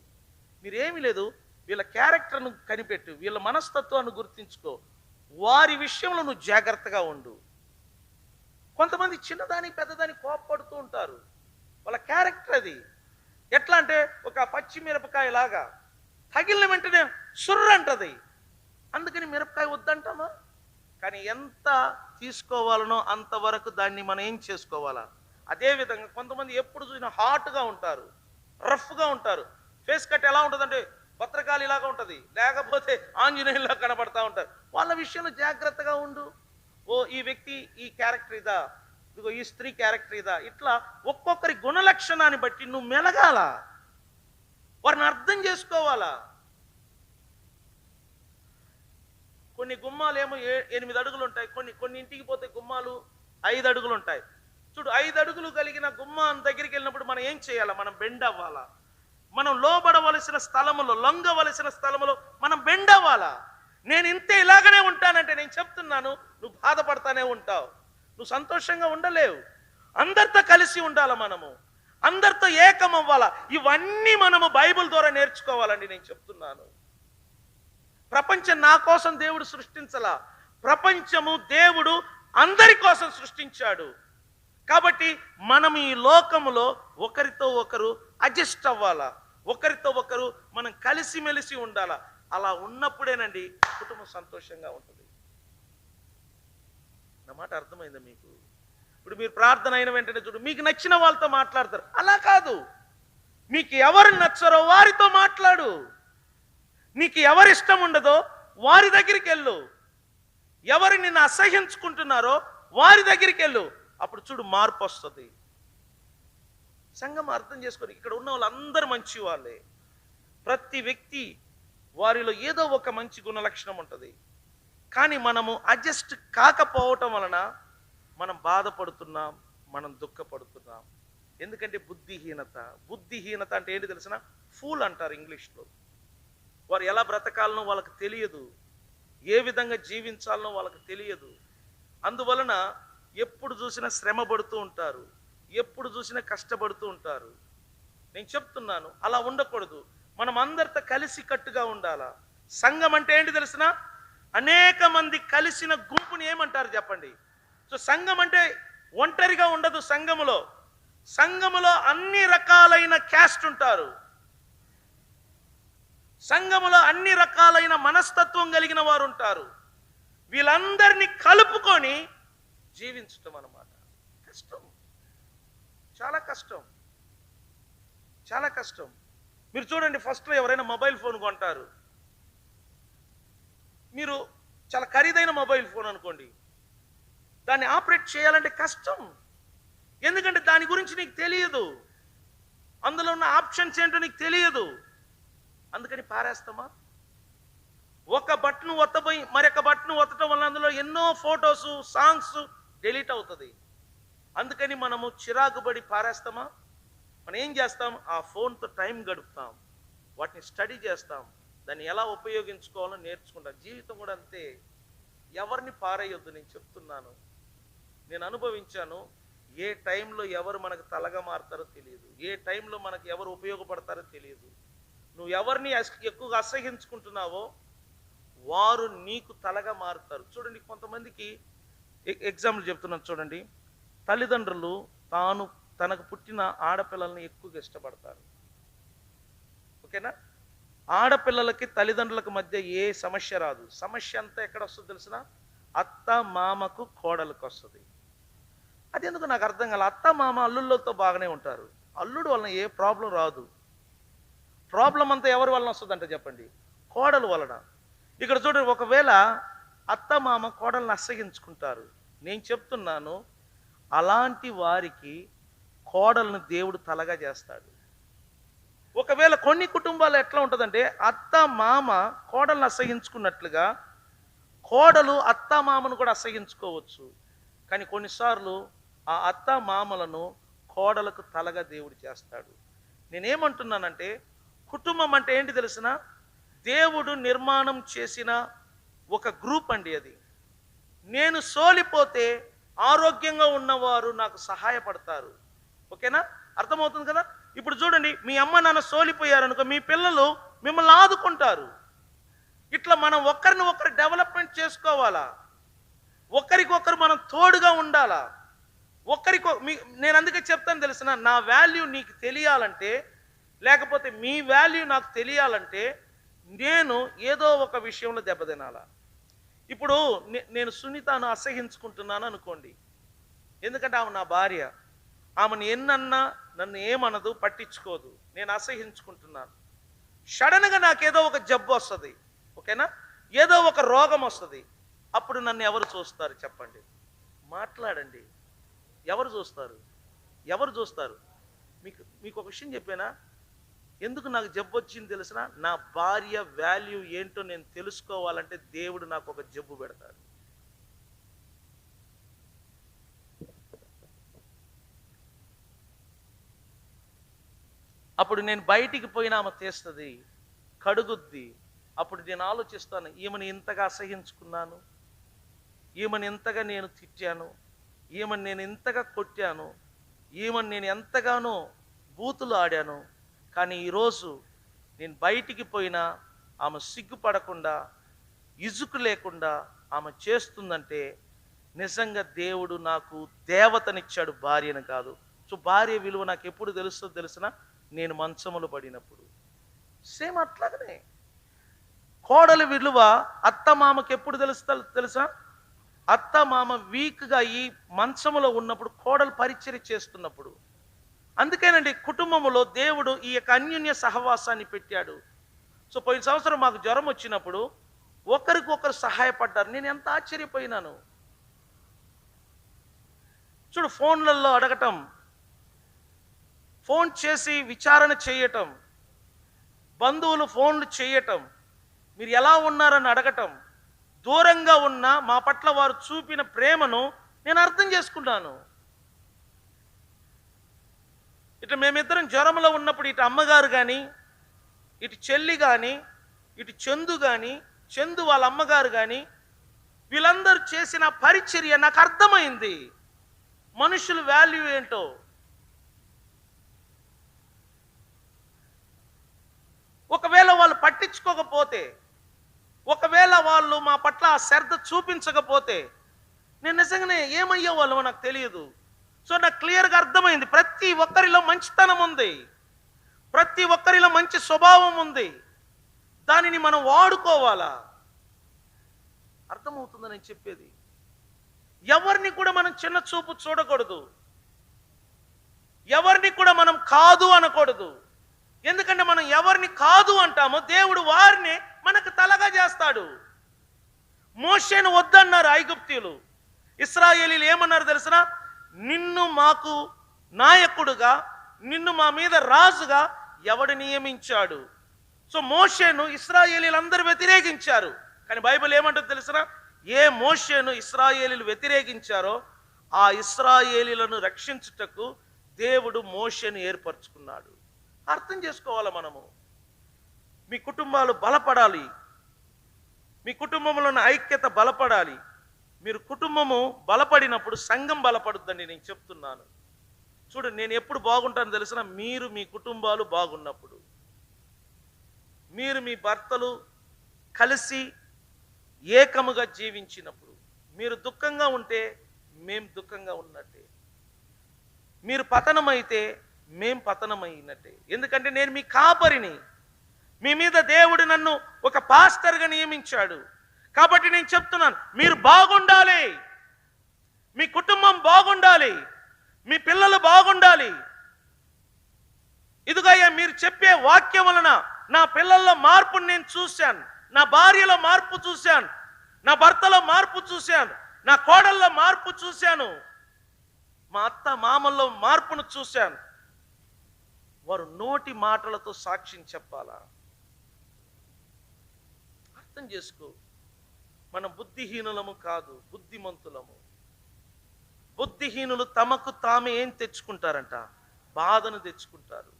S1: మీరేమీ లేదు, వీళ్ళ క్యారెక్టర్ను కనిపెట్టు, వీళ్ళ మనస్తత్వాన్ని గుర్తించుకో, వారి విషయంలో నువ్వు జాగ్రత్తగా ఉండు. కొంతమంది చిన్నదానికి పెద్దదానికి కోపపడుతూ ఉంటారు. వాళ్ళ క్యారెక్టర్ అది. ఎట్లా అంటే ఒక పచ్చి మిరపకాయ లాగా తగిలిన వెంటనే సుర్ర అంటది. అందుకని మిరపకాయ వద్దంటామా? కానీ ఎంత తీసుకోవాలనో అంతవరకు దాన్ని మనం ఏం చేసుకోవాలా. అదేవిధంగా కొంతమంది ఎప్పుడు చూసినా హాట్గా ఉంటారు, రఫ్గా ఉంటారు. ఫేస్ కట్ ఎలా ఉంటుందంటే భద్రకాళి లాగా ఉంటుంది, లేకపోతే ఆంజనేయులా కనబడతా ఉంటారు. వాళ్ళ విషయంలో జాగ్రత్తగా ఉండు. ఓ ఈ వ్యక్తి ఈ క్యారెక్టర్ ఇదా, ఇదిగో ఈ స్త్రీ క్యారెక్టర్ ఇదా. ఇట్లా ఒక్కొక్కరి గుణలక్షణాన్ని బట్టి నువ్వు మెలగాల, వారిని అర్థం చేసుకోవాలా. కొన్ని గుమ్మాలు ఏమో 8 అడుగులు ఉంటాయి, కొన్ని ఇంటికి పోతే గుమ్మాలు 5 అడుగులు ఉంటాయి. చూడు, 5 అడుగులు కలిగిన గుమ్మం దగ్గరికి వెళ్ళినప్పుడు మనం ఏం చేయాలా? మనం బెండ్ అవ్వాలా. మనం లోబడవలసిన స్థలములో, లొంగవలసిన స్థలములో మనం బెండ్ అవ్వాలా. నేను ఇంతే ఇలాగనే ఉంటానంటే నేను చెప్తున్నాను, నువ్వు బాధపడతానే ఉంటావు, నువ్వు సంతోషంగా ఉండలేవు. అందరితో కలిసి ఉండాలా, మనము అందరితో ఏకం అవ్వాలా. ఇవన్నీ మనము బైబిల్ ద్వారా నేర్చుకోవాలండి. నేను చెప్తున్నాను, ప్రపంచం నా కోసం దేవుడు సృష్టించలా. ప్రపంచము దేవుడు అందరి కోసం సృష్టించాడు. కాబట్టి మనం ఈ లోకములో ఒకరితో ఒకరు అడ్జస్ట్ అవ్వాలా, ఒకరితో ఒకరు మనం కలిసిమెలిసి ఉండాలా. అలా ఉన్నప్పుడేనండి కుటుంబం సంతోషంగా ఉంటుంది. నా మాట అర్థమైందా మీకు? ఇప్పుడు మీరు ప్రార్థన అయిన వెంటనే చూడు, మీకు నచ్చిన వాళ్ళతో మాట్లాడతారు. అలా కాదు, మీకు ఎవరు నచ్చరో వారితో మాట్లాడు. నీకు ఎవరి ఇష్టం ఉండదో వారి దగ్గరికి వెళ్ళు. ఎవరు నిన్ను అసహ్యించుకుంటున్నారో వారి దగ్గరికి వెళ్ళు. అప్పుడు చూడు, మార్పు వస్తుంది. సంఘం అర్థం చేసుకొని, ఇక్కడ ఉన్న వాళ్ళందరూ మంచి వాళ్ళే. ప్రతి వ్యక్తి వారిలో ఏదో ఒక మంచి గుణలక్షణం ఉంటుంది. కానీ మనము అడ్జస్ట్ కాకపోవటం వలన మనం బాధపడుతున్నాం, మనం దుఃఖపడుతున్నాం. ఎందుకంటే బుద్ధిహీనత అంటే ఏంటి తెలిసిన? ఫూల్ అంటారు ఇంగ్లీష్లో. వారు ఎలా బ్రతకాలనో వాళ్ళకి తెలియదు, ఏ విధంగా జీవించాలనో వాళ్ళకి తెలియదు. అందువలన ఎప్పుడు చూసినా శ్రమ పడుతూ ఉంటారు, ఎప్పుడు చూసినా కష్టపడుతూ ఉంటారు. నేను చెప్తున్నాను, అలా ఉండకూడదు. మనం అందరితో కలిసి కట్టుగా ఉండాలా. సంఘం అంటే ఏంటి తెలిసిన? అనేక మంది కలిసిన గుంపుని ఏమంటారు చెప్పండి? సో సంఘం అంటే ఒంటరిగా ఉండదు. సంఘములో అన్ని రకాలైన క్యాస్ట్ ఉంటారు. సంఘములో అన్ని రకాలైన మనస్తత్వం కలిగిన వారు ఉంటారు. వీళ్ళందరినీ కలుపుకొని జీవించటం అన్నమాట. కష్టం, చాలా కష్టం, చాలా కష్టం. మీరు చూడండి, ఫస్ట్లో ఎవరైనా మొబైల్ ఫోన్ కొంటారు, మీరు చాలా ఖరీదైన మొబైల్ ఫోన్ అనుకోండి, దాన్ని ఆపరేట్ చేయాలంటే కష్టం. ఎందుకంటే దాని గురించి నీకు తెలియదు, అందులో ఉన్న ఆప్షన్స్ ఏంటో నీకు తెలియదు. అందుకని పారేస్తామా? ఒక బటన్ ఒత్తపోయి మరొక బటన్ ఒత్తడం వల్ల అందులో ఎన్నో ఫొటోస్, సాంగ్స్ డిలీట్ అవుతుంది. అందుకని మనము చిరాకుబడి పారేస్తామా? మనం ఏం చేస్తాం? ఆ ఫోన్తో టైం గడుపుతాం, వాటిని స్టడీ చేస్తాం, దాన్ని ఎలా ఉపయోగించుకోవాలో నేర్చుకుంటాం. జీవితం కూడా అంతే. ఎవరిని పారేయొద్దు, నేను చెప్తున్నాను, నేను అనుభవించాను. ఏ టైంలో ఎవరు మనకు తలగా మారుతారో తెలియదు, ఏ టైంలో మనకు ఎవరు ఉపయోగపడతారో తెలియదు. నువ్వు ఎవరిని ఎక్కువగా అసహించుకుంటున్నావో వారు నీకు తలగా మారుతారు. చూడండి, కొంతమందికి ఎగ్జాంపుల్ చెప్తున్నాను చూడండి. తల్లిదండ్రులు తనకు పుట్టిన ఆడపిల్లల్ని ఎక్కువగా ఇష్టపడతారు. ఓకేనా? ఆడపిల్లలకి తల్లిదండ్రులకు మధ్య ఏ సమస్య రాదు. సమస్య అంతా ఎక్కడ వస్తుందో తెలిసిన? అత్త మామకు కోడలకు వస్తుంది. అది ఎందుకు నాకు అర్థం కాల. అత్త మామ అల్లుళ్ళతో బాగానే ఉంటారు, అల్లుడు వలన ఏ ప్రాబ్లం రాదు. ప్రాబ్లం అంతా ఎవరి వలన వస్తుందంటే చెప్పండి? కోడలు వలన. ఇక్కడ చూడండి, ఒకవేళ అత్త మామ కోడల్ని అసహించుకుంటారు, నేను చెప్తున్నాను, అలాంటి వారికి కోడలను దేవుడు తలగా చేస్తాడు. ఒకవేళ కొన్ని కుటుంబాలు ఎట్లా ఉంటుందంటే, అత్త మామ కోడలను అసహించుకున్నట్లుగా కోడలు అత్త మామను కూడా అసహించుకోవచ్చు. కానీ కొన్నిసార్లు ఆ అత్త మామలను కోడలకు తలగా దేవుడు చేస్తాడు. నేనేమంటున్నానంటే, కుటుంబం అంటే ఏంటి తెలిసిన? దేవుడు నిర్మాణం చేసిన ఒక గ్రూప్ అండి అది. నేను సోలిపోతే ఆరోగ్యంగా ఉన్నవారు నాకు సహాయపడతారు. ఓకేనా? అర్థమవుతుంది కదా? ఇప్పుడు చూడండి, మీ అమ్మ నాన్న సోలిపోయారనుకో, మీ పిల్లలు మిమ్మల్ని ఆదుకుంటారు. ఇట్లా మనం ఒకరిని ఒకరు డెవలప్మెంట్ చేసుకోవాలా, ఒకరికొకరు మనం తోడుగా ఉండాలా. నేను అందుకే చెప్తాను తెలిసిన, నా వాల్యూ నీకు తెలియాలంటే, లేకపోతే మీ వాల్యూ నాకు తెలియాలంటే, నేను ఏదో ఒక విషయంలో దెబ్బతినాలా. ఇప్పుడు నేను సునీతను అసహించుకుంటున్నాను అనుకోండి, ఎందుకంటే ఆమె నా భార్య, ఆమెను ఎన్నన్నా నన్ను ఏమనదు, పట్టించుకోదు, నేను అసహించుకుంటున్నాను. సడన్గా నాకేదో ఒక జబ్బు వస్తుంది, ఓకేనా, ఏదో ఒక రోగం వస్తుంది, అప్పుడు నన్ను ఎవరు చూస్తారు చెప్పండి? మాట్లాడండి. ఎవరు చూస్తారు? ఎవరు చూస్తారు? మీకు ఒక విషయం చెప్పానా? ఎందుకు నాకు జబ్బు వచ్చింది తెలిసిన? నా భార్య వాల్యూ ఏంటో నేను తెలుసుకోవాలంటే దేవుడు నాకు ఒక జబ్బు పెడతాడు. అప్పుడు నేను బయటికి పోయినా ఆమె తీస్తుంది, కడుగుద్ది. అప్పుడు నేను ఆలోచిస్తాను, ఈమెను ఇంతగా అసహించుకున్నాను, ఈమెను ఇంతగా నేను తిట్టాను, ఈమెను నేను ఇంతగా కొట్టాను, ఈమెను నేను ఎంతగానో బూతులు ఆడాను. కానీ ఈరోజు నేను బయటికి పోయినా ఆమె సిగ్గుపడకుండా, ఇజుకు లేకుండా ఆమె చేస్తుందంటే నిజంగా దేవుడు నాకు దేవతనిచ్చాడు, భార్యను కాదు. సో భార్య విలువ నాకు ఎప్పుడు తెలుస్తుందో తెలిసిన? నేను మంచములు పడినప్పుడు. సేమ్ అట్లాగనే కోడలి విలువ అత్త మామకి ఎప్పుడు తెలుసా? అత్త మామ వీక్గా ఈ మంచములో ఉన్నప్పుడు, కోడలు పరిచర్య చేస్తున్నప్పుడు. అందుకేనండి కుటుంబంలో దేవుడు ఈ యొక్క అన్యోన్య సహవాసాన్ని పెట్టాడు. సో పోయిన సంవత్సరం మాకు జ్వరం వచ్చినప్పుడు ఒకరికొకరు సహాయపడ్డారు. నేను ఎంత ఆశ్చర్యపోయినాను. చూడు, ఫోన్లలో అడగటం, ఫోన్ చేసి విచారణ చేయటం, బంధువులు ఫోన్లు చేయటం, మీరు ఎలా ఉన్నారని అడగటం, దూరంగా ఉన్న మా పట్ల వారు చూపిన ప్రేమను నేను అర్థం చేసుకున్నాను. ఇటు మేమిద్దరం జ్వరంలో ఉన్నప్పుడు ఇటు అమ్మగారు కానీ, ఇటు చెల్లి కానీ, ఇటు చందు కానీ, చందు వాళ్ళ అమ్మగారు కానీ, వీళ్ళందరూ చేసిన పరిచర్య నాకు అర్థమైంది, మనుషుల వాల్యూ ఏంటో. ఒకవేళ వాళ్ళు పట్టించుకోకపోతే, ఒకవేళ వాళ్ళు మా పట్ల ఆ శ్రద్ధ చూపించకపోతే నేను నిజంగానే ఏమయ్యే వాళ్ళమో నాకు తెలియదు. సో నాకు క్లియర్గా అర్థమైంది, ప్రతి ఒక్కరిలో మంచితనం ఉంది, ప్రతి ఒక్కరిలో మంచి స్వభావం ఉంది, దానిని మనం వాడుకోవాలా. అర్థమవుతుందని నేను చెప్పేది. ఎవరిని కూడా మనం చిన్న చూపు చూడకూడదు, ఎవరిని కూడా మనం కాదు అనకూడదు. ఎందుకంటే మనం ఎవరిని కాదు అంటామో దేవుడు వారిని మనకు తలగా చేస్తాడు. మోషేను వద్దన్నారు ఐగుప్తీయులు. ఇశ్రాయేలీలు ఏమన్నారు తెలుసునా? నిన్ను మాకు నాయకుడుగా, నిన్ను మా మీద రాజుగా ఎవడు నియమించాడు? సో మోషేను ఇశ్రాయేలీలందరూ వ్యతిరేకించారు. కానీ బైబిల్ ఏమంటుంది తెలుసునా? ఏ మోషేను ఇశ్రాయేలీలు వ్యతిరేకించారో ఆ ఇశ్రాయేలీలను రక్షించుటకు దేవుడు మోషేను ఏర్పరచుకున్నాడు. అర్థం చేసుకోవాలి మనము. మీ కుటుంబాలు బలపడాలి, మీ కుటుంబంలో ఉన్న ఐక్యత బలపడాలి. మీరు కుటుంబము బలపడినప్పుడు సంఘం బలపడుద్దండి. నేను చెప్తున్నాను చూడండి, నేను ఎప్పుడు బాగుంటాను తెలిసిన? మీరు మీ కుటుంబాలు బాగున్నప్పుడు, మీరు మీ భర్తలు కలిసి ఏకముగా జీవించినప్పుడు. మీరు దుఃఖంగా ఉంటే మేం దుఃఖంగా ఉన్నట్టే, మీరు పతనమైతే మేం పతనమైనట్టే. ఎందుకంటే నేను మీ కాపరిని, మీ మీద దేవుడు నన్ను ఒక పాస్టర్గా నియమించాడు. కాబట్టి నేను చెప్తున్నాను, మీరు బాగుండాలి, మీ కుటుంబం బాగుండాలి, మీ పిల్లలు బాగుండాలి. ఇదిగోయ్యా మీరు చెప్పే వాక్యం వలన నా పిల్లల్లో మార్పుని నేను చూశాను, నా భార్యలో మార్పు చూశాను, నా భర్తలో మార్పు చూశాను, నా కోడల్లో మార్పు చూశాను, మా అత్త మామల్లో మార్పును చూశాను. వారు నోటి మాటలతో సాక్ష్యం చెప్పాలా? అర్థం చేసుకో. మనం బుద్ధిహీనులము కాదు, బుద్ధిమంతులము. బుద్ధిహీనులు తమకు తామే ఏం తెచ్చుకుంటారంట? బాధను తెచ్చుకుంటారు.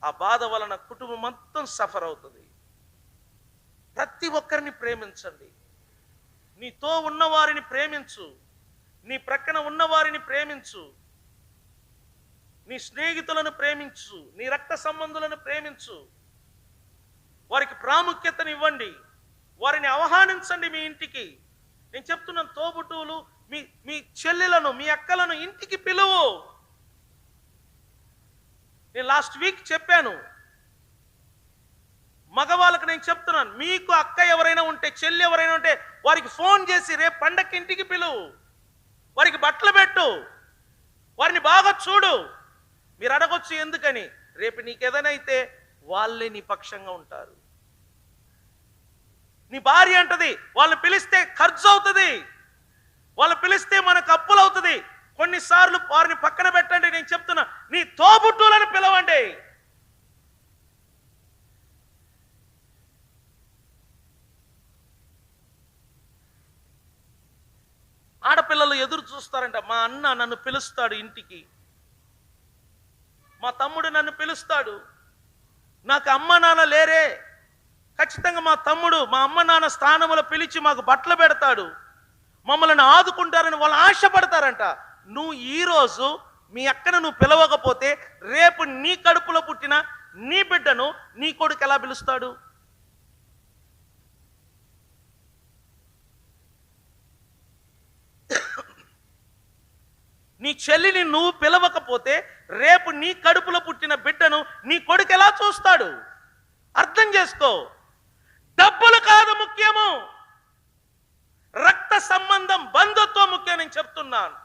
S1: ఆ బాధ వలన కుటుంబం మొత్తం సఫర్ అవుతుంది. ప్రతి ఒక్కరిని ప్రేమించండి. నీతో ఉన్నవారిని ప్రేమించు, నీ ప్రక్కన ఉన్నవారిని ప్రేమించు, నీ స్నేహితులను ప్రేమించు, నీ రక్త సంబంధులను ప్రేమించు. వారికి ప్రాముఖ్యతను ఇవ్వండి, వారిని ఆహ్వానించండి మీ ఇంటికి. నేను చెప్తున్నాను, తోబుట్టువులు, మీ మీ చెల్లెలను, మీ అక్కలను ఇంటికి పిలువు. నేను లాస్ట్ వీక్ చెప్పాను, మగవాళ్ళకు నేను చెప్తున్నాను, మీకు అక్క ఎవరైనా ఉంటే, చెల్లి ఎవరైనా ఉంటే వారికి ఫోన్ చేసి రేపు పండక్కి ఇంటికి పిలువు, వారికి బట్టలు పెట్టు, వారిని బాగా చూడు. మీరు అడగొచ్చు ఎందుకని? రేపు నీకేదైనా అయితే వాళ్ళే నీ పక్షంగా ఉంటారు. నీ భార్య అంటది, వాళ్ళు పిలిస్తే ఖర్చు అవుతుంది, వాళ్ళు పిలిస్తే మనకు అప్పులు అవుతుంది. కొన్నిసార్లు వారిని పక్కన పెట్టండి. నేను చెప్తున్నా, నీ తోబుట్టువులను పిలవండి. ఆడపిల్లలు ఎదురు చూస్తారంట, మా అన్న నన్ను పిలుస్తాడు ఇంటికి, మా తమ్ముడు నన్ను పిలుస్తాడు, నాకు అమ్మ నాన్న లేరే, ఖచ్చితంగా మా తమ్ముడు మా అమ్మ నాన్న స్థానంలో పిలిచి మాకు బట్టలు పెడతాడు, మమ్మల్ని ఆదుకుంటారని వాళ్ళు ఆశపడతారంట. నువ్వు ఈరోజు మీ అక్కను నువ్వు పిలవకపోతే రేపు నీ కడుపులో పుట్టిన నీ బిడ్డను నీ కొడుకు ఎలా పిలుస్తాడు? నీ చెల్లిని నువ్వు పిలవకపోతే రేపు నీ కడుపులో పుట్టిన బిడ్డను నీ కొడుకు ఎలా చూస్తాడు? అర్థం చేసుకో. డబ్బులు కాదు ముఖ్యము, రక్త సంబంధం, బంధుత్వం ముఖ్యం. నేను చెప్తున్నాను,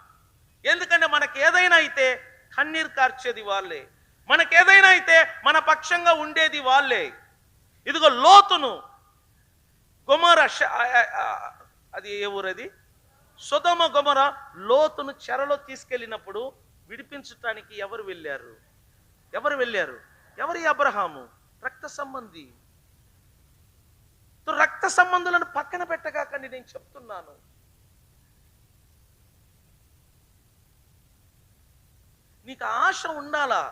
S1: ఎందుకంటే మనకి ఏదైనా అయితే కన్నీరు కార్చేది వాళ్ళే, మనకేదైనా అయితే మన పక్షంగా ఉండేది వాళ్ళే. ఇదిగో లోతును, గొమొర, అది ఏ ఊరది, సొదొమ గొమొర, లోతును చెరలో తీసుకెళ్ళినప్పుడు విడిపించటానికి ఎవరు వెళ్ళారు? ఎవరి? అబ్రహాము, రక్త సంబంధి. రక్త సంబంధులను పక్కన పెట్టగాకండి. నేను చెప్తున్నాను, నీకు ఆశ ఉండాలా?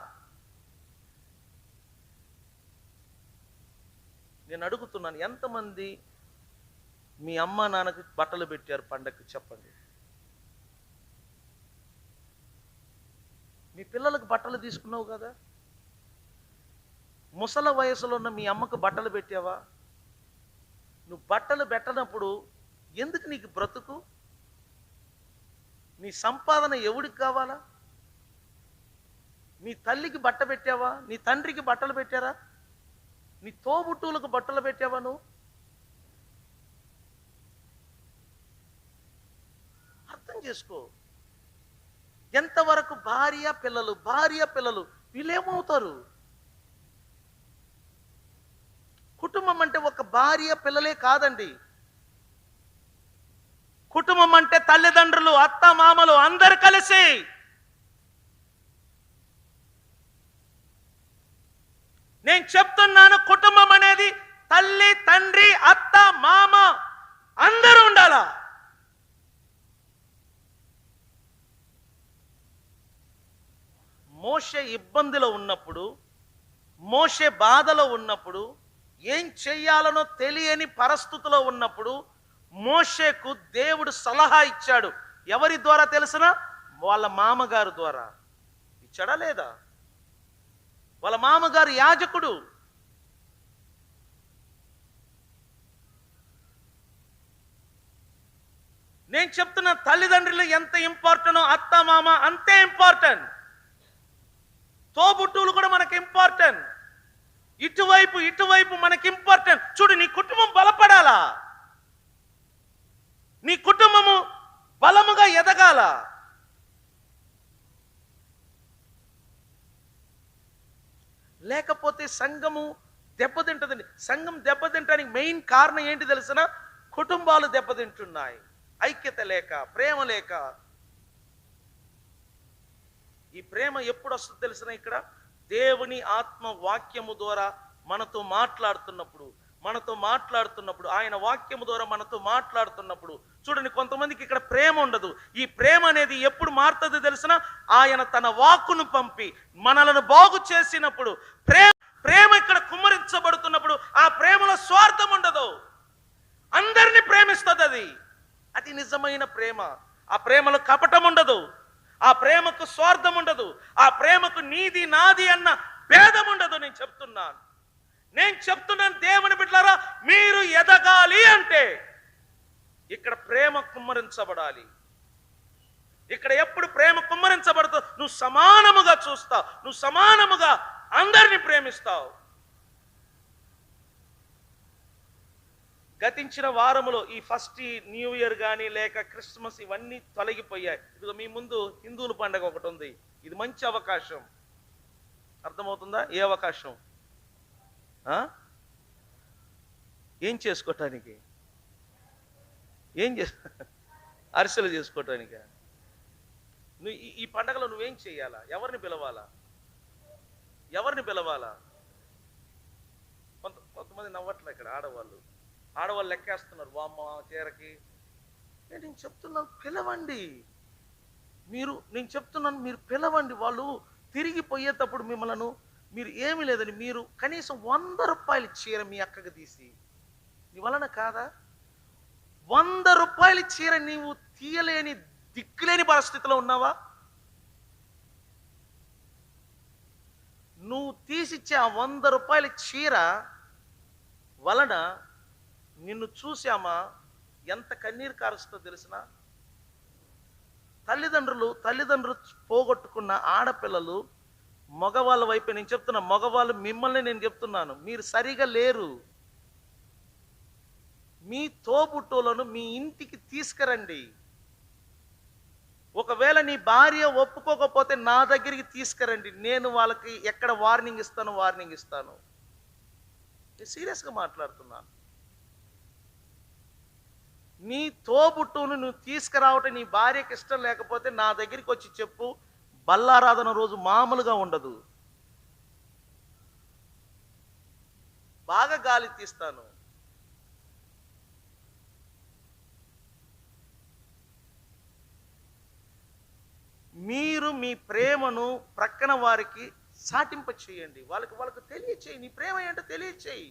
S1: నేను అడుగుతున్నాను, ఎంతమంది మీ అమ్మ నాన్నకి బట్టలు పెట్టారు పండగకి? చెప్పండి. మీ పిల్లలకు బట్టలు తీసుకున్నావు కదా? ముసల వయసులో ఉన్న మీ అమ్మకు బట్టలు పెట్టావా? నువ్వు బట్టలు పెట్టనప్పుడు ఎందుకు నీకు బ్రతుకు? నీ సంపాదన ఎవడికి కావాలా? నీ తల్లికి బట్ట పెట్టావా? నీ తండ్రికి బట్టలు పెట్టారా? నీ తోబుట్టువులకు బట్టలు పెట్టావా? నువ్వు అర్థం చేసుకో. ఎంతవరకు భార్య పిల్లలు వీళ్ళేమవుతారు? కుటుంబం అంటే ఒక భార్య పిల్లలే కాదండి. కుటుంబం అంటే తల్లిదండ్రులు, అత్త మామలు అందరు కలిసి. నేను చెప్తున్నాను, కుటుంబం అనేది తల్లి, తండ్రి, అత్త, మామ అందరూ ఉండాలా. మోషే ఇబ్బందిలో ఉన్నప్పుడు, మోషే బాధలో ఉన్నప్పుడు, ఏం చెయ్యాలనో తెలియని పరిస్థితిలో ఉన్నప్పుడు మోషేకు దేవుడు సలహా ఇచ్చాడు. ఎవరి ద్వారా తెలుసునా? వాళ్ళ మామగారు ద్వారా. ఇచ్చాడా లేదా? వాళ్ళ మామగారు యాజకుడు. నేను చెప్తున్న తల్లిదండ్రులు ఎంత ఇంపార్టెంటో అత్త మామ అంతే ఇంపార్టెంట్. తోబుట్టువులు కూడా మనకి ఇంపార్టెంట్. ఇటువైపు మనకి ఇంపార్టెంట్. చూడు, నీ కుటుంబం బలపడాలా, నీ కుటుంబము బలముగా ఎదగాల. లేకపోతే సంఘము దెబ్బతింటదండి. సంఘం దెబ్బతింటానికి మెయిన్ కారణం ఏంటి తెలిసిన? కుటుంబాలు దెబ్బతింటున్నాయి. ఐక్యత లేక, ప్రేమ లేక. ఈ ప్రేమ ఎప్పుడు వస్తుంది తెలిసిన? ఇక్కడ దేవుని ఆత్మ వాక్యము ద్వారా మనతో మాట్లాడుతున్నప్పుడు ఆయన వాక్యము ద్వారా మనతో మాట్లాడుతున్నప్పుడు చూడండి, కొంతమందికి ఇక్కడ ప్రేమ ఉండదు. ఈ ప్రేమ అనేది ఎప్పుడు మారుతుంది తెలిసిన? ఆయన తన వాక్కును పంపి మనలను బాగు చేసినప్పుడు. ప్రేమ ఇక్కడ కుమ్మరించబడుతున్నప్పుడు ఆ ప్రేమలో స్వార్థం ఉండదు, అందరినీ ప్రేమిస్తుంది. అది నిజమైన ప్రేమ. ఆ ప్రేమలో కపటం ఉండదు, ఆ ప్రేమకు స్వార్థం ఉండదు, ఆ ప్రేమకు నీది నాది అన్న భేదం ఉండదు. నేను చెప్తున్నాను దేవుని బిడ్డలారా, మీరు ఎదగాలి అంటే ఇక్కడ ప్రేమ కుమ్మరించబడాలి. ఇక్కడ ఎప్పుడు ప్రేమ కుమ్మరించబడుతుందో నువ్వు సమానముగా చూస్తావు, నువ్వు సమానముగా అందరిని ప్రేమిస్తావు. గతించిన వారములో ఈ ఫస్ట్ న్యూ ఇయర్ కానీ లేక క్రిస్మస్ ఇవన్నీ తొలగిపోయాయి. ఇదిగో మీ ముందు హిందువుల పండుగ ఒకటి ఉంది. ఇది మంచి అవకాశం. అర్థమవుతుందా? ఏ అవకాశం? ఏం చేసుకోవటానికి? అరిసెలు చేసుకోవటానికి. నువ్వు ఈ పండగలో నువ్వేం చెయ్యాలా? ఎవరిని పిలవాలా? కొంతమంది నవ్వట్లే ఇక్కడ. ఆడవాళ్ళు లెక్కేస్తున్నారు. వామ్మ చీరకి. నేను చెప్తున్నాను పిలవండి. మీరు పిలవండి. వాళ్ళు తిరిగి పోయేటప్పుడు మిమ్మల్ని మీరు ఏమీ లేదని మీరు కనీసం 100 రూపాయలు చీర మీ అక్కకి తీసి, నీ వలన కాదా? 100 రూపాయల చీర నీవు తీయలేని దిక్కులేని పరిస్థితిలో ఉన్నావా? నువ్వు తీసిచ్చే ఆ 100 రూపాయల చీర వలన నిన్ను చూసామా ఎంత కన్నీరు కారుస్తుందో తెలిసిన? తల్లిదండ్రులు పోగొట్టుకున్న ఆడపిల్లలు మగవాళ్ళ వైపు నేను చెప్తున్నా. మగవాళ్ళు మిమ్మల్ని నేను చెప్తున్నాను, మీరు సరిగా లేరు. మీ తోబుట్టువులను మీ ఇంటికి తీసుకురండి. ఒకవేళ నీ భార్య ఒప్పుకోకపోతే నా దగ్గరికి తీసుకురండి. నేను వాళ్ళకి ఎక్కడ వార్నింగ్ ఇస్తాను. సీరియస్గా మాట్లాడుతున్నాను. నీ తోబుట్టువును నువ్వు తీసుకురావటం నీ భార్యకి ఇష్టం లేకపోతే నా దగ్గరికి వచ్చి చెప్పు. బల్లారాధన రోజు మామూలుగా ఉండదు. బాగా గాలి తీస్తాను. మీరు మీ ప్రేమను ప్రక్కన వారికి సాటింప చేయండి. వాళ్ళకు తెలియచేయి. నీ ప్రేమ ఏంటో తెలియచేయి.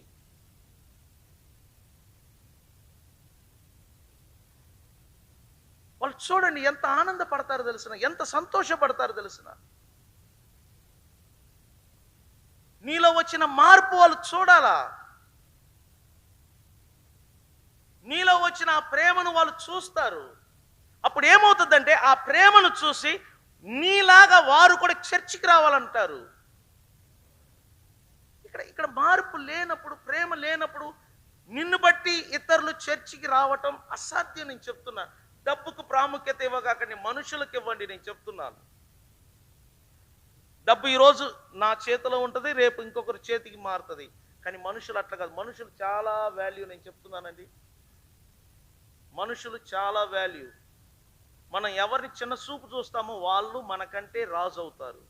S1: వాళ్ళు చూడండి ఎంత ఆనందపడతారో తెలిసిన, ఎంత సంతోషపడతారో తెలిసిన. నీలో వచ్చిన మార్పు వాళ్ళు చూడాలా. నీలో వచ్చిన ఆ ప్రేమను వాళ్ళు చూస్తారు. అప్పుడు ఏమవుతుందంటే ఆ ప్రేమను చూసి నీలాగా వారు కూడా చర్చికి రావాలంటారు. ఇక్కడ మార్పు లేనప్పుడు, ప్రేమ లేనప్పుడు నిన్ను బట్టి ఇతరులు చర్చికి రావటం అసాధ్యం. నేను చెప్తున్నా. డబ్బుకు ప్రాముఖ్యత ఇవ్వగాకని మనుషులకు ఇవ్వండి. నేను చెప్తున్నాను. డబ్బు ఈరోజు నా చేతిలో ఉంటుంది, రేపు ఇంకొకరి చేతికి మారుతుంది. కానీ మనుషులు అట్లా కాదు. మనుషులు చాలా వాల్యూ, నేను చెప్తున్నానండి, మనుషులు చాలా వాల్యూ. మనం ఎవరిని చిన్న చూపు చూస్తామో వాళ్ళు మనకంటే రాజు అవుతారు.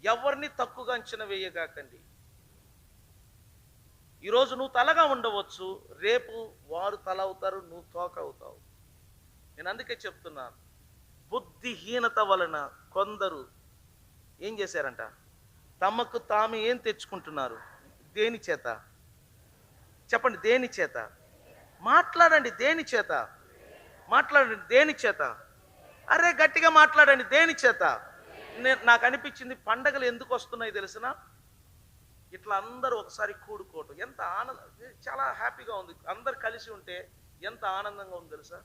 S1: ఎవరిని తక్కువగా అంచనా వేయగాకండి. ఈరోజు నువ్వు తలగా ఉండవచ్చు, రేపు వారు తల అవుతారు, నువ్వు తోక అవుతావు. నేను అందుకే చెప్తున్నాను, బుద్ధిహీనత వలన కొందరు ఏం చేశారంట, తమకు తాము ఏం తెచ్చుకుంటున్నారు. దేని చేత చెప్పండి? దేని చేత? మాట్లాడండి. దేని చేత మాట్లాడండి? దేని చేత? అరే గట్టిగా మాట్లాడండి. దేని చేత? నాకు అనిపించింది, పండగలు ఎందుకు వస్తున్నాయి తెలిసిన, ఇట్లా అందరూ ఒకసారి కూడుకోవటం ఎంత ఆనందం, చాలా హ్యాపీగా ఉంది. అందరు కలిసి ఉంటే ఎంత ఆనందంగా ఉంది తెలుసా.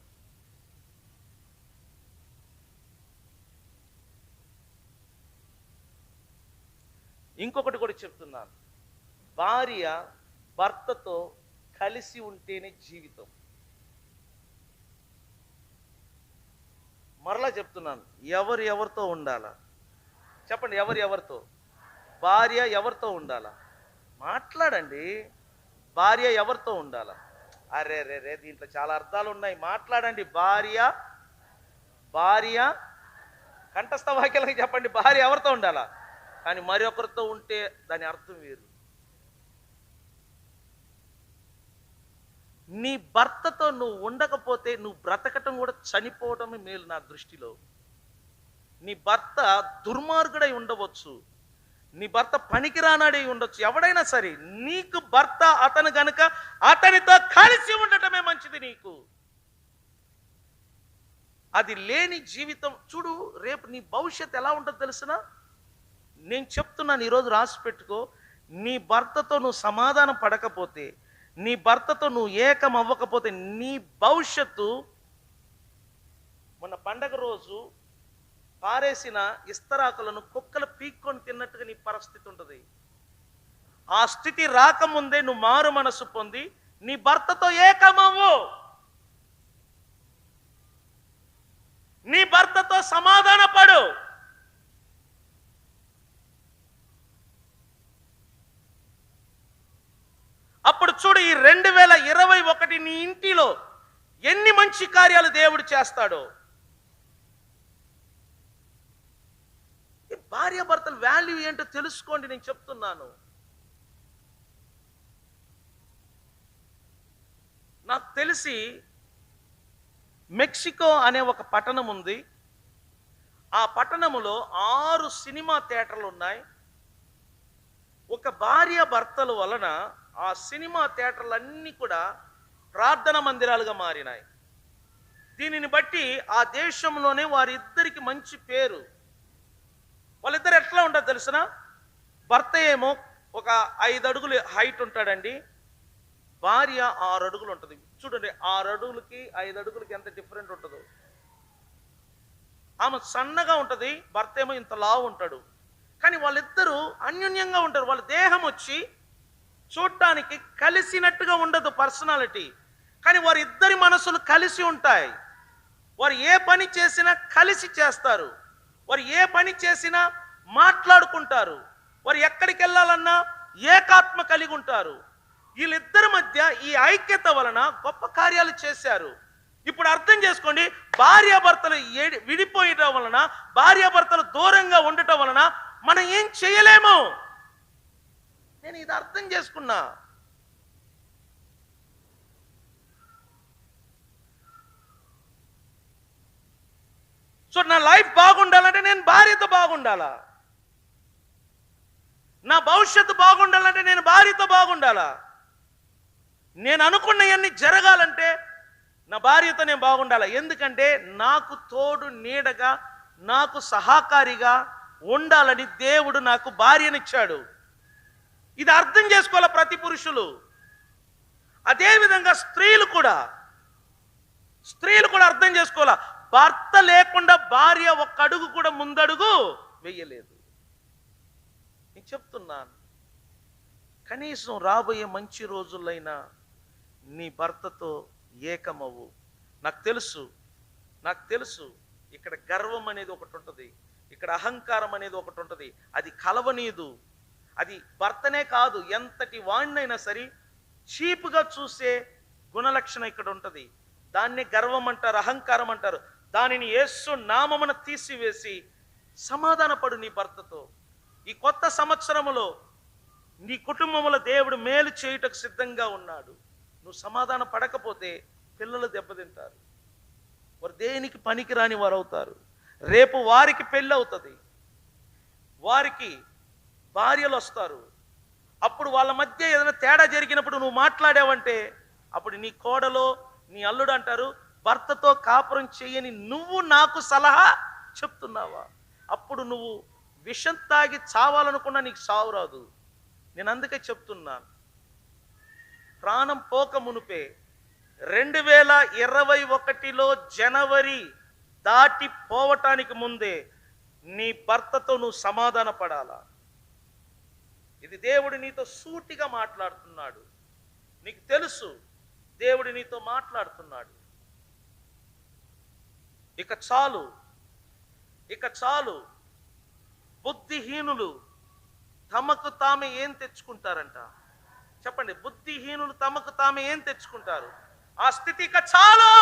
S1: ఇంకొకటి కూడా చెప్తున్నాను, భార్య భర్తతో కలిసి ఉంటేనే జీవితం. మరలా చెప్తున్నాను, ఎవరితో ఉండాలా చెప్పండి? ఎవరితో? భార్య ఎవరితో ఉండాలా? మాట్లాడండి. భార్య ఎవరితో ఉండాలా? అరే రే రే, దీంట్లో చాలా అర్థాలు ఉన్నాయి. మాట్లాడండి. భార్య కంఠస్థ వాక్యాలకి చెప్పండి, భార్య ఎవరితో ఉండాలా? కానీ మరొకరితో ఉంటే దాని అర్థం వేరు. నీ భర్తతో నువ్వు ఉండకపోతే నువ్వు బ్రతకటం కూడా చనిపోవటమే మేలు నా దృష్టిలో. నీ భర్త దుర్మార్గుడై ఉండవచ్చు, నీ భర్త పనికిరానాడై ఉండొచ్చు, ఎవడైనా సరే నీకు భర్త అతను గనుక అతనితో కలిసి ఉండటమే మంచిది నీకు. అది లేని జీవితం చూడు, రేపు నీ భవిష్యత్తు ఎలా ఉంటుందో తెలుసునా? నేను చెప్తున్నాను, ఈరోజు రాసి పెట్టుకో. నీ భర్తతో నువ్వు సమాధానం పడకపోతే, నీ భర్తతో నువ్వు ఏకం అవ్వకపోతే నీ భవిష్యత్తు, మొన్న పండగ రోజు పారేసిన ఇస్తరాకులను కుక్కలు పీక్కొని తిన్నట్టుగా నీ పరిస్థితి ఉంటుంది. ఆ స్థితి రాకముందే నువ్వు మారు మనసు పొంది నీ భర్తతో ఏకమవ్వు. నీ భర్తతో సమాధాన పడు. అప్పుడు చూడు, ఈ 2021 నీ ఇంటిలో ఎన్ని మంచి కార్యాలు దేవుడు చేస్తాడో. భార్యాభర్తల వాల్యూ ఏంటో తెలుసుకోండి. నేను చెప్తున్నాను, నాకు తెలిసి మెక్సికో అనే ఒక పట్టణం ఉంది. ఆ పట్టణములో 6 సినిమా థియేటర్లు ఉన్నాయి. ఒక భార్యాభర్తల వలన ఆ సినిమా థియేటర్లన్నీ కూడా ప్రార్థనా మందిరాలుగా మారినాయి. దీనిని బట్టి ఆ దేశంలోనే వారిద్దరికి మంచి పేరు. వాళ్ళిద్దరు ఎట్లా ఉంటారు తెలుసునా? భర్త ఏమో ఒక 5 అడుగులు హైట్ ఉంటాడండి, భార్య 6 అడుగులు ఉంటుంది. చూడండి, 6 అడుగులకి 5 అడుగులకి ఎంత డిఫరెంట్ ఉంటుందో. ఆమె సన్నగా ఉంటుంది, భర్త ఏమో ఇంత లావు ఉంటాడు. కానీ వాళ్ళిద్దరూ అన్యోన్యంగా ఉంటారు. వాళ్ళ దేహం వచ్చి చూడటానికి కలిసినట్టుగా ఉండదు పర్సనాలిటీ, కానీ వారిద్దరి మనసులు కలిసి ఉంటాయి. వారు ఏ పని చేసినా కలిసి చేస్తారు. వారు ఏ పని చేసినా మాట్లాడుకుంటారు. వారు ఎక్కడికి వెళ్ళాలన్నా ఏకాత్మ కలిగి ఉంటారు. వీళ్ళిద్దరి మధ్య ఈ ఐక్యత వలన గొప్ప కార్యాలు చేశారు. ఇప్పుడు అర్థం చేసుకోండి, భార్యాభర్తలు విడిపోయటం వలన, భార్యాభర్తలు దూరంగా ఉండటం వలన మనం ఏం చేయలేము. నేను ఇది అర్థం చేసుకున్నా. సో నా లైఫ్ బాగుండాలంటే నేను భార్యతో బాగుండాలా, నా భవిష్యత్తు బాగుండాలంటే నేను భార్యతో బాగుండాలా, నేను అనుకున్నవన్నీ జరగాలంటే నా భార్యతో నేను బాగుండాలా. ఎందుకంటే నాకు తోడు నీడగా, నాకు సహకారిగా ఉండాలని దేవుడు నాకు భార్యనిచ్చాడు. ఇది అర్థం చేసుకోవాలి ప్రతి పురుషులు. అదేవిధంగా స్త్రీలు కూడా అర్థం చేసుకోవాలా. భర్త లేకుండా భార్య ఒక్క అడుగు కూడా ముందడుగు వెయ్యలేదు. నేను చెప్తున్నాను, కనీసం రాబోయే మంచి రోజులైనా నీ భర్తతో ఏకమవు. నాకు తెలుసు ఇక్కడ గర్వం అనేది ఒకటి ఉంటుంది, ఇక్కడ అహంకారం అనేది ఒకటి ఉంటుంది. అది కలవనీదు. అది భర్తనే కాదు, ఎంతటి వాణ్ణైనా సరే చీపుగా చూసే గుణలక్షణం ఇక్కడ ఉంటుంది. దాన్ని గర్వం అంటారు, అహంకారం అంటారు. దానిని యేసు నామమున తీసివేసి సమాధానపడు నీ భర్తతో. ఈ కొత్త సంవత్సరములో నీ కుటుంబంలో దేవుడు మేలు చేయుటకు సిద్ధంగా ఉన్నాడు. నువ్వు సమాధాన పడకపోతే పిల్లలు దెబ్బతింటారు, వారు దేనికి పనికిరాని వారు అవుతారు. రేపు వారికి పెళ్ళి అవుతుంది, వారికి భార్యలు వస్తారు. అప్పుడు వాళ్ళ మధ్య ఏదైనా తేడా జరిగినప్పుడు నువ్వు మాట్లాడావంటే అప్పుడు నీ కోడలో నీ అల్లుడు అంటారు, భర్తతో కాపురం చేయని నువ్వు నాకు సలహా చెప్తున్నావా? అప్పుడు నువ్వు విషం తాగి చావాలనుకున్నా నీకు సావు రాదు. నేను అందుకే చెప్తున్నాను, ప్రాణం పోక మునుపే 2021లో జనవరి దాటి పోవటానికి ముందే నీ భర్తతో నువ్వు సమాధాన పడాలా. ఇది దేవుడు నీతో సూటిగా మాట్లాడుతున్నాడు. నీకు తెలుసు దేవుడు నీతో మాట్లాడుతున్నాడు. ఇక చాలు, ఇక చాలు. బుద్ధిహీనులు తమకు తామే ఏం తెచ్చుకుంటారంట? చెప్పండి, బుద్ధిహీనులు తమకు తామే ఏం తెచ్చుకుంటారు? ఆ స్థితి ఇక చాలు.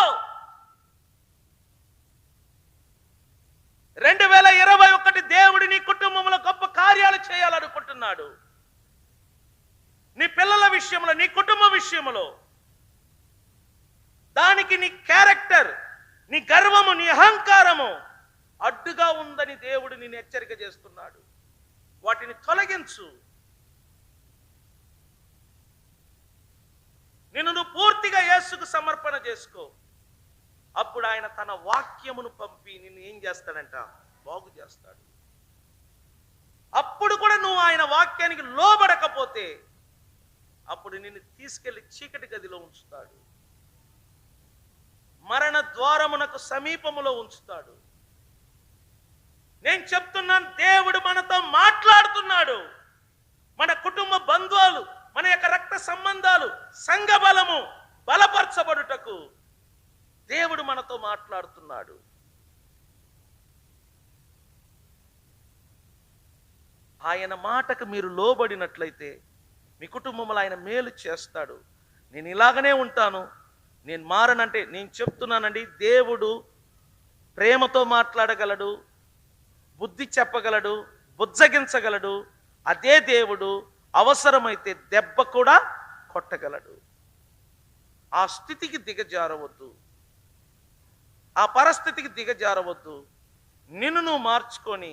S1: 2021 దేవుడు నీ కుటుంబంలో గొప్ప కార్యాలు చేయాలనుకుంటున్నాడు. నీ పిల్లల విషయంలో, నీ కుటుంబ విషయంలో. దానికి నీ క్యారెక్టర్, నీ గర్వము, నీ అహంకారము అడ్డుగా ఉందని దేవుడు నిన్ను హెచ్చరిక చేస్తున్నాడు. వాటిని తొలగించు. నిన్ను నువ్వు పూర్తిగా యేసుకు సమర్పణ చేసుకో. అప్పుడు ఆయన తన వాక్యమును పంపి నిన్ను ఏం చేస్తాడంట? బాగు చేస్తాడు. అప్పుడు కూడా నువ్వు ఆయన వాక్యానికి లోబడకపోతే అప్పుడు నిన్ను తీసుకెళ్లి చీకటి గదిలో ఉంచుతాడు, మరణ ద్వారమునకు సమీపములో ఉంచుతాడు. నేను చెప్తున్నాను, దేవుడు మనతో మాట్లాడుతున్నాడు. మన కుటుంబ బంధువులు, మన యొక్క రక్త సంబంధాలు, సంఘ బలము బలపరచబడుటకు దేవుడు మనతో మాట్లాడుతున్నాడు. ఆయన మాటకు మీరు లోబడినట్లయితే మీ కుటుంబంలో ఆయన మేలు చేస్తాడు. నేను ఇలాగనే ఉంటాను, నేను మారనంటే, నేను చెప్తున్నానండి, దేవుడు ప్రేమతో మాట్లాడగలడు, బుద్ధి చెప్పగలడు, బుజ్జగించగలడు. అదే దేవుడు అవసరమైతే దెబ్బ కూడా కొట్టగలడు. ఆ స్థితికి దిగజారవద్దు, ఆ పరిస్థితికి దిగజారవద్దు. నిన్ను నువ్వు మార్చుకొని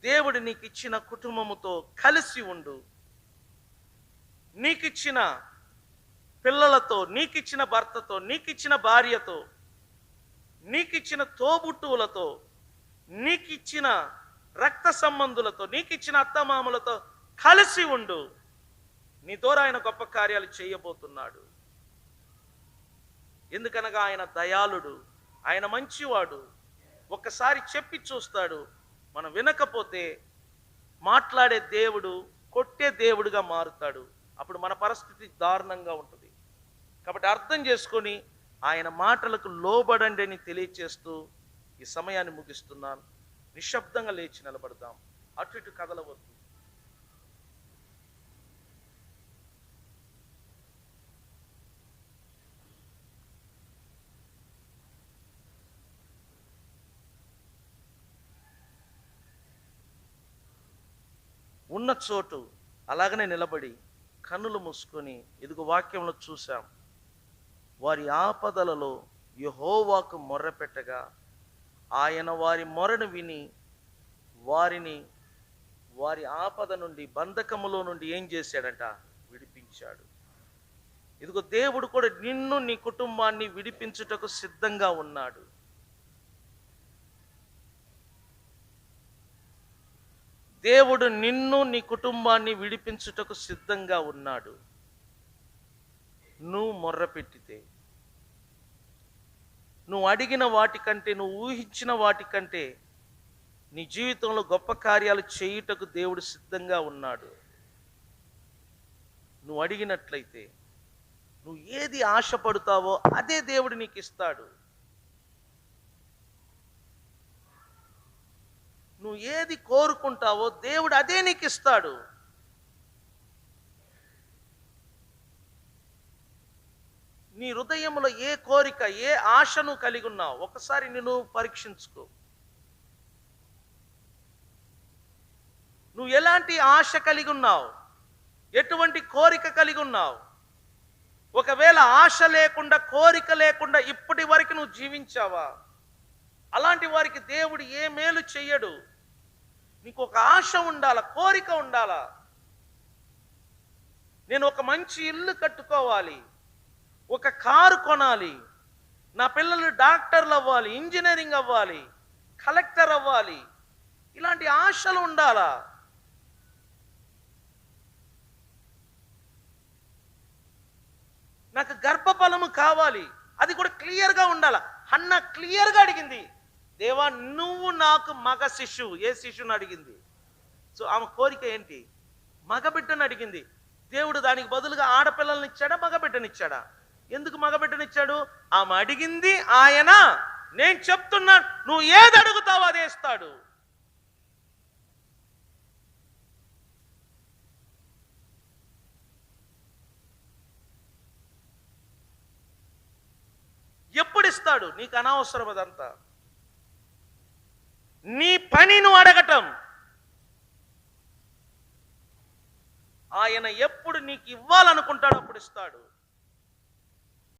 S1: దేవుడు నీకు ఇచ్చిన కుటుంబముతో కలిసి ఉండు. నీకిచ్చిన పిల్లలతో, నీకిచ్చిన భర్తతో, నీకిచ్చిన భార్యతో, నీకిచ్చిన తోబుట్టువులతో, నీకిచ్చిన రక్త సంబంధులతో, నీకిచ్చిన అత్తమామలతో కలిసి ఉండు. నీ ద్వారా ఆయన గొప్ప కార్యాలు చేయబోతున్నాడు. ఎందుకనగా ఆయన దయాళుడు, ఆయన మంచివాడు. ఒక్కసారి చెప్పి చూస్తాడు. మనం వినకపోతే మాట్లాడే దేవుడు కొట్టే దేవుడుగా మారుతాడు. అప్పుడు మన పరిస్థితి దారుణంగా ఉంటుంది. కాబట్టి అర్థం చేసుకొని ఆయన మాటలకు లోబడండి అని తెలియచేస్తూ ఈ సమయాన్ని ముగిస్తున్నాను. నిశ్శబ్దంగా లేచి నిలబడదాం, అటు ఇటు కదలవద్దు. ఉన్న చోటు అలాగనే నిలబడి కన్నులు మూసుకొని ఇదిగో వాక్యంలో చూసాం, వారి ఆపదలలో యెహోవాకు మొర్రపెట్టగా ఆయన వారి మొరను విని వారి ఆపద నుండి, బంధకములో నుండి ఏం చేశాడంట? విడిపించాడు. ఇదిగో దేవుడు కూడా నిన్ను, నీ కుటుంబాన్ని విడిపించుటకు సిద్ధంగా ఉన్నాడు. దేవుడు నిన్ను, నీ కుటుంబాన్ని విడిపించుటకు సిద్ధంగా ఉన్నాడు. నువ్వు మొర్రపెట్టితే, నువ్వు అడిగిన వాటికంటే, నువ్వు ఊహించిన వాటికంటే నీ జీవితంలో గొప్ప కార్యాలు చేయుటకు దేవుడు సిద్ధంగా ఉన్నాడు. నువ్వు అడిగినట్లయితే, నువ్వు ఏది ఆశపడతావో అదే దేవుడు నీకు ఇస్తాడు. నువ్వు ఏది కోరుకుంటావో దేవుడు అదే నీకు ఇస్తాడు. నీ హృదయంలో ఏ కోరిక, ఏ ఆశను కలిగి ఉన్నావు ఒకసారి నిన్ను పరీక్షించుకో. నువ్వు ఎలాంటి ఆశ కలిగి ఉన్నావు, ఎటువంటి కోరిక కలిగి ఉన్నావు? ఒకవేళ ఆశ లేకుండా, కోరిక లేకుండా ఇప్పటి వరకు నువ్వు జీవించావా? అలాంటి వారికి దేవుడు ఏ మేలు చెయ్యడు. నీకు ఒక ఆశ ఉండాల, కోరిక ఉండాలా. నేను ఒక మంచి ఇల్లు కట్టుకోవాలి, ఒక కారు కొనాలి, నా పిల్లలు డాక్టర్లు అవ్వాలి, ఇంజనీరింగ్ అవ్వాలి, కలెక్టర్ అవ్వాలి, ఇలాంటి ఆశలు ఉండాలా. నాకు గర్భఫలము కావాలి, అది కూడా క్లియర్గా ఉండాలి. హన్న క్లియర్గా అడిగింది, దేవా నువ్వు నాకు మగ శిశువు. ఏ శిశువుని అడిగింది? సో ఆమె కోరిక ఏంటి? మగబిడ్డను అడిగింది. దేవుడు దానికి బదులుగా ఆడపిల్లల్ని ఇచ్చాడా, మగబిడ్డనిచ్చాడా? ఎందుకు మగబిడ్డనిచ్చాడు? ఆమె అడిగింది ఆయన. నేను చెప్తున్నా, నువ్వు ఏది అడుగుతావో అదే ఇస్తాడు. ఎప్పుడు ఇస్తాడు? నీకు అనవసరం అదంతా. నీ పని నువ్వు అడగటం. ఆయన ఎప్పుడు నీకు ఇవ్వాలనుకుంటాడో అప్పుడు ఇస్తాడు.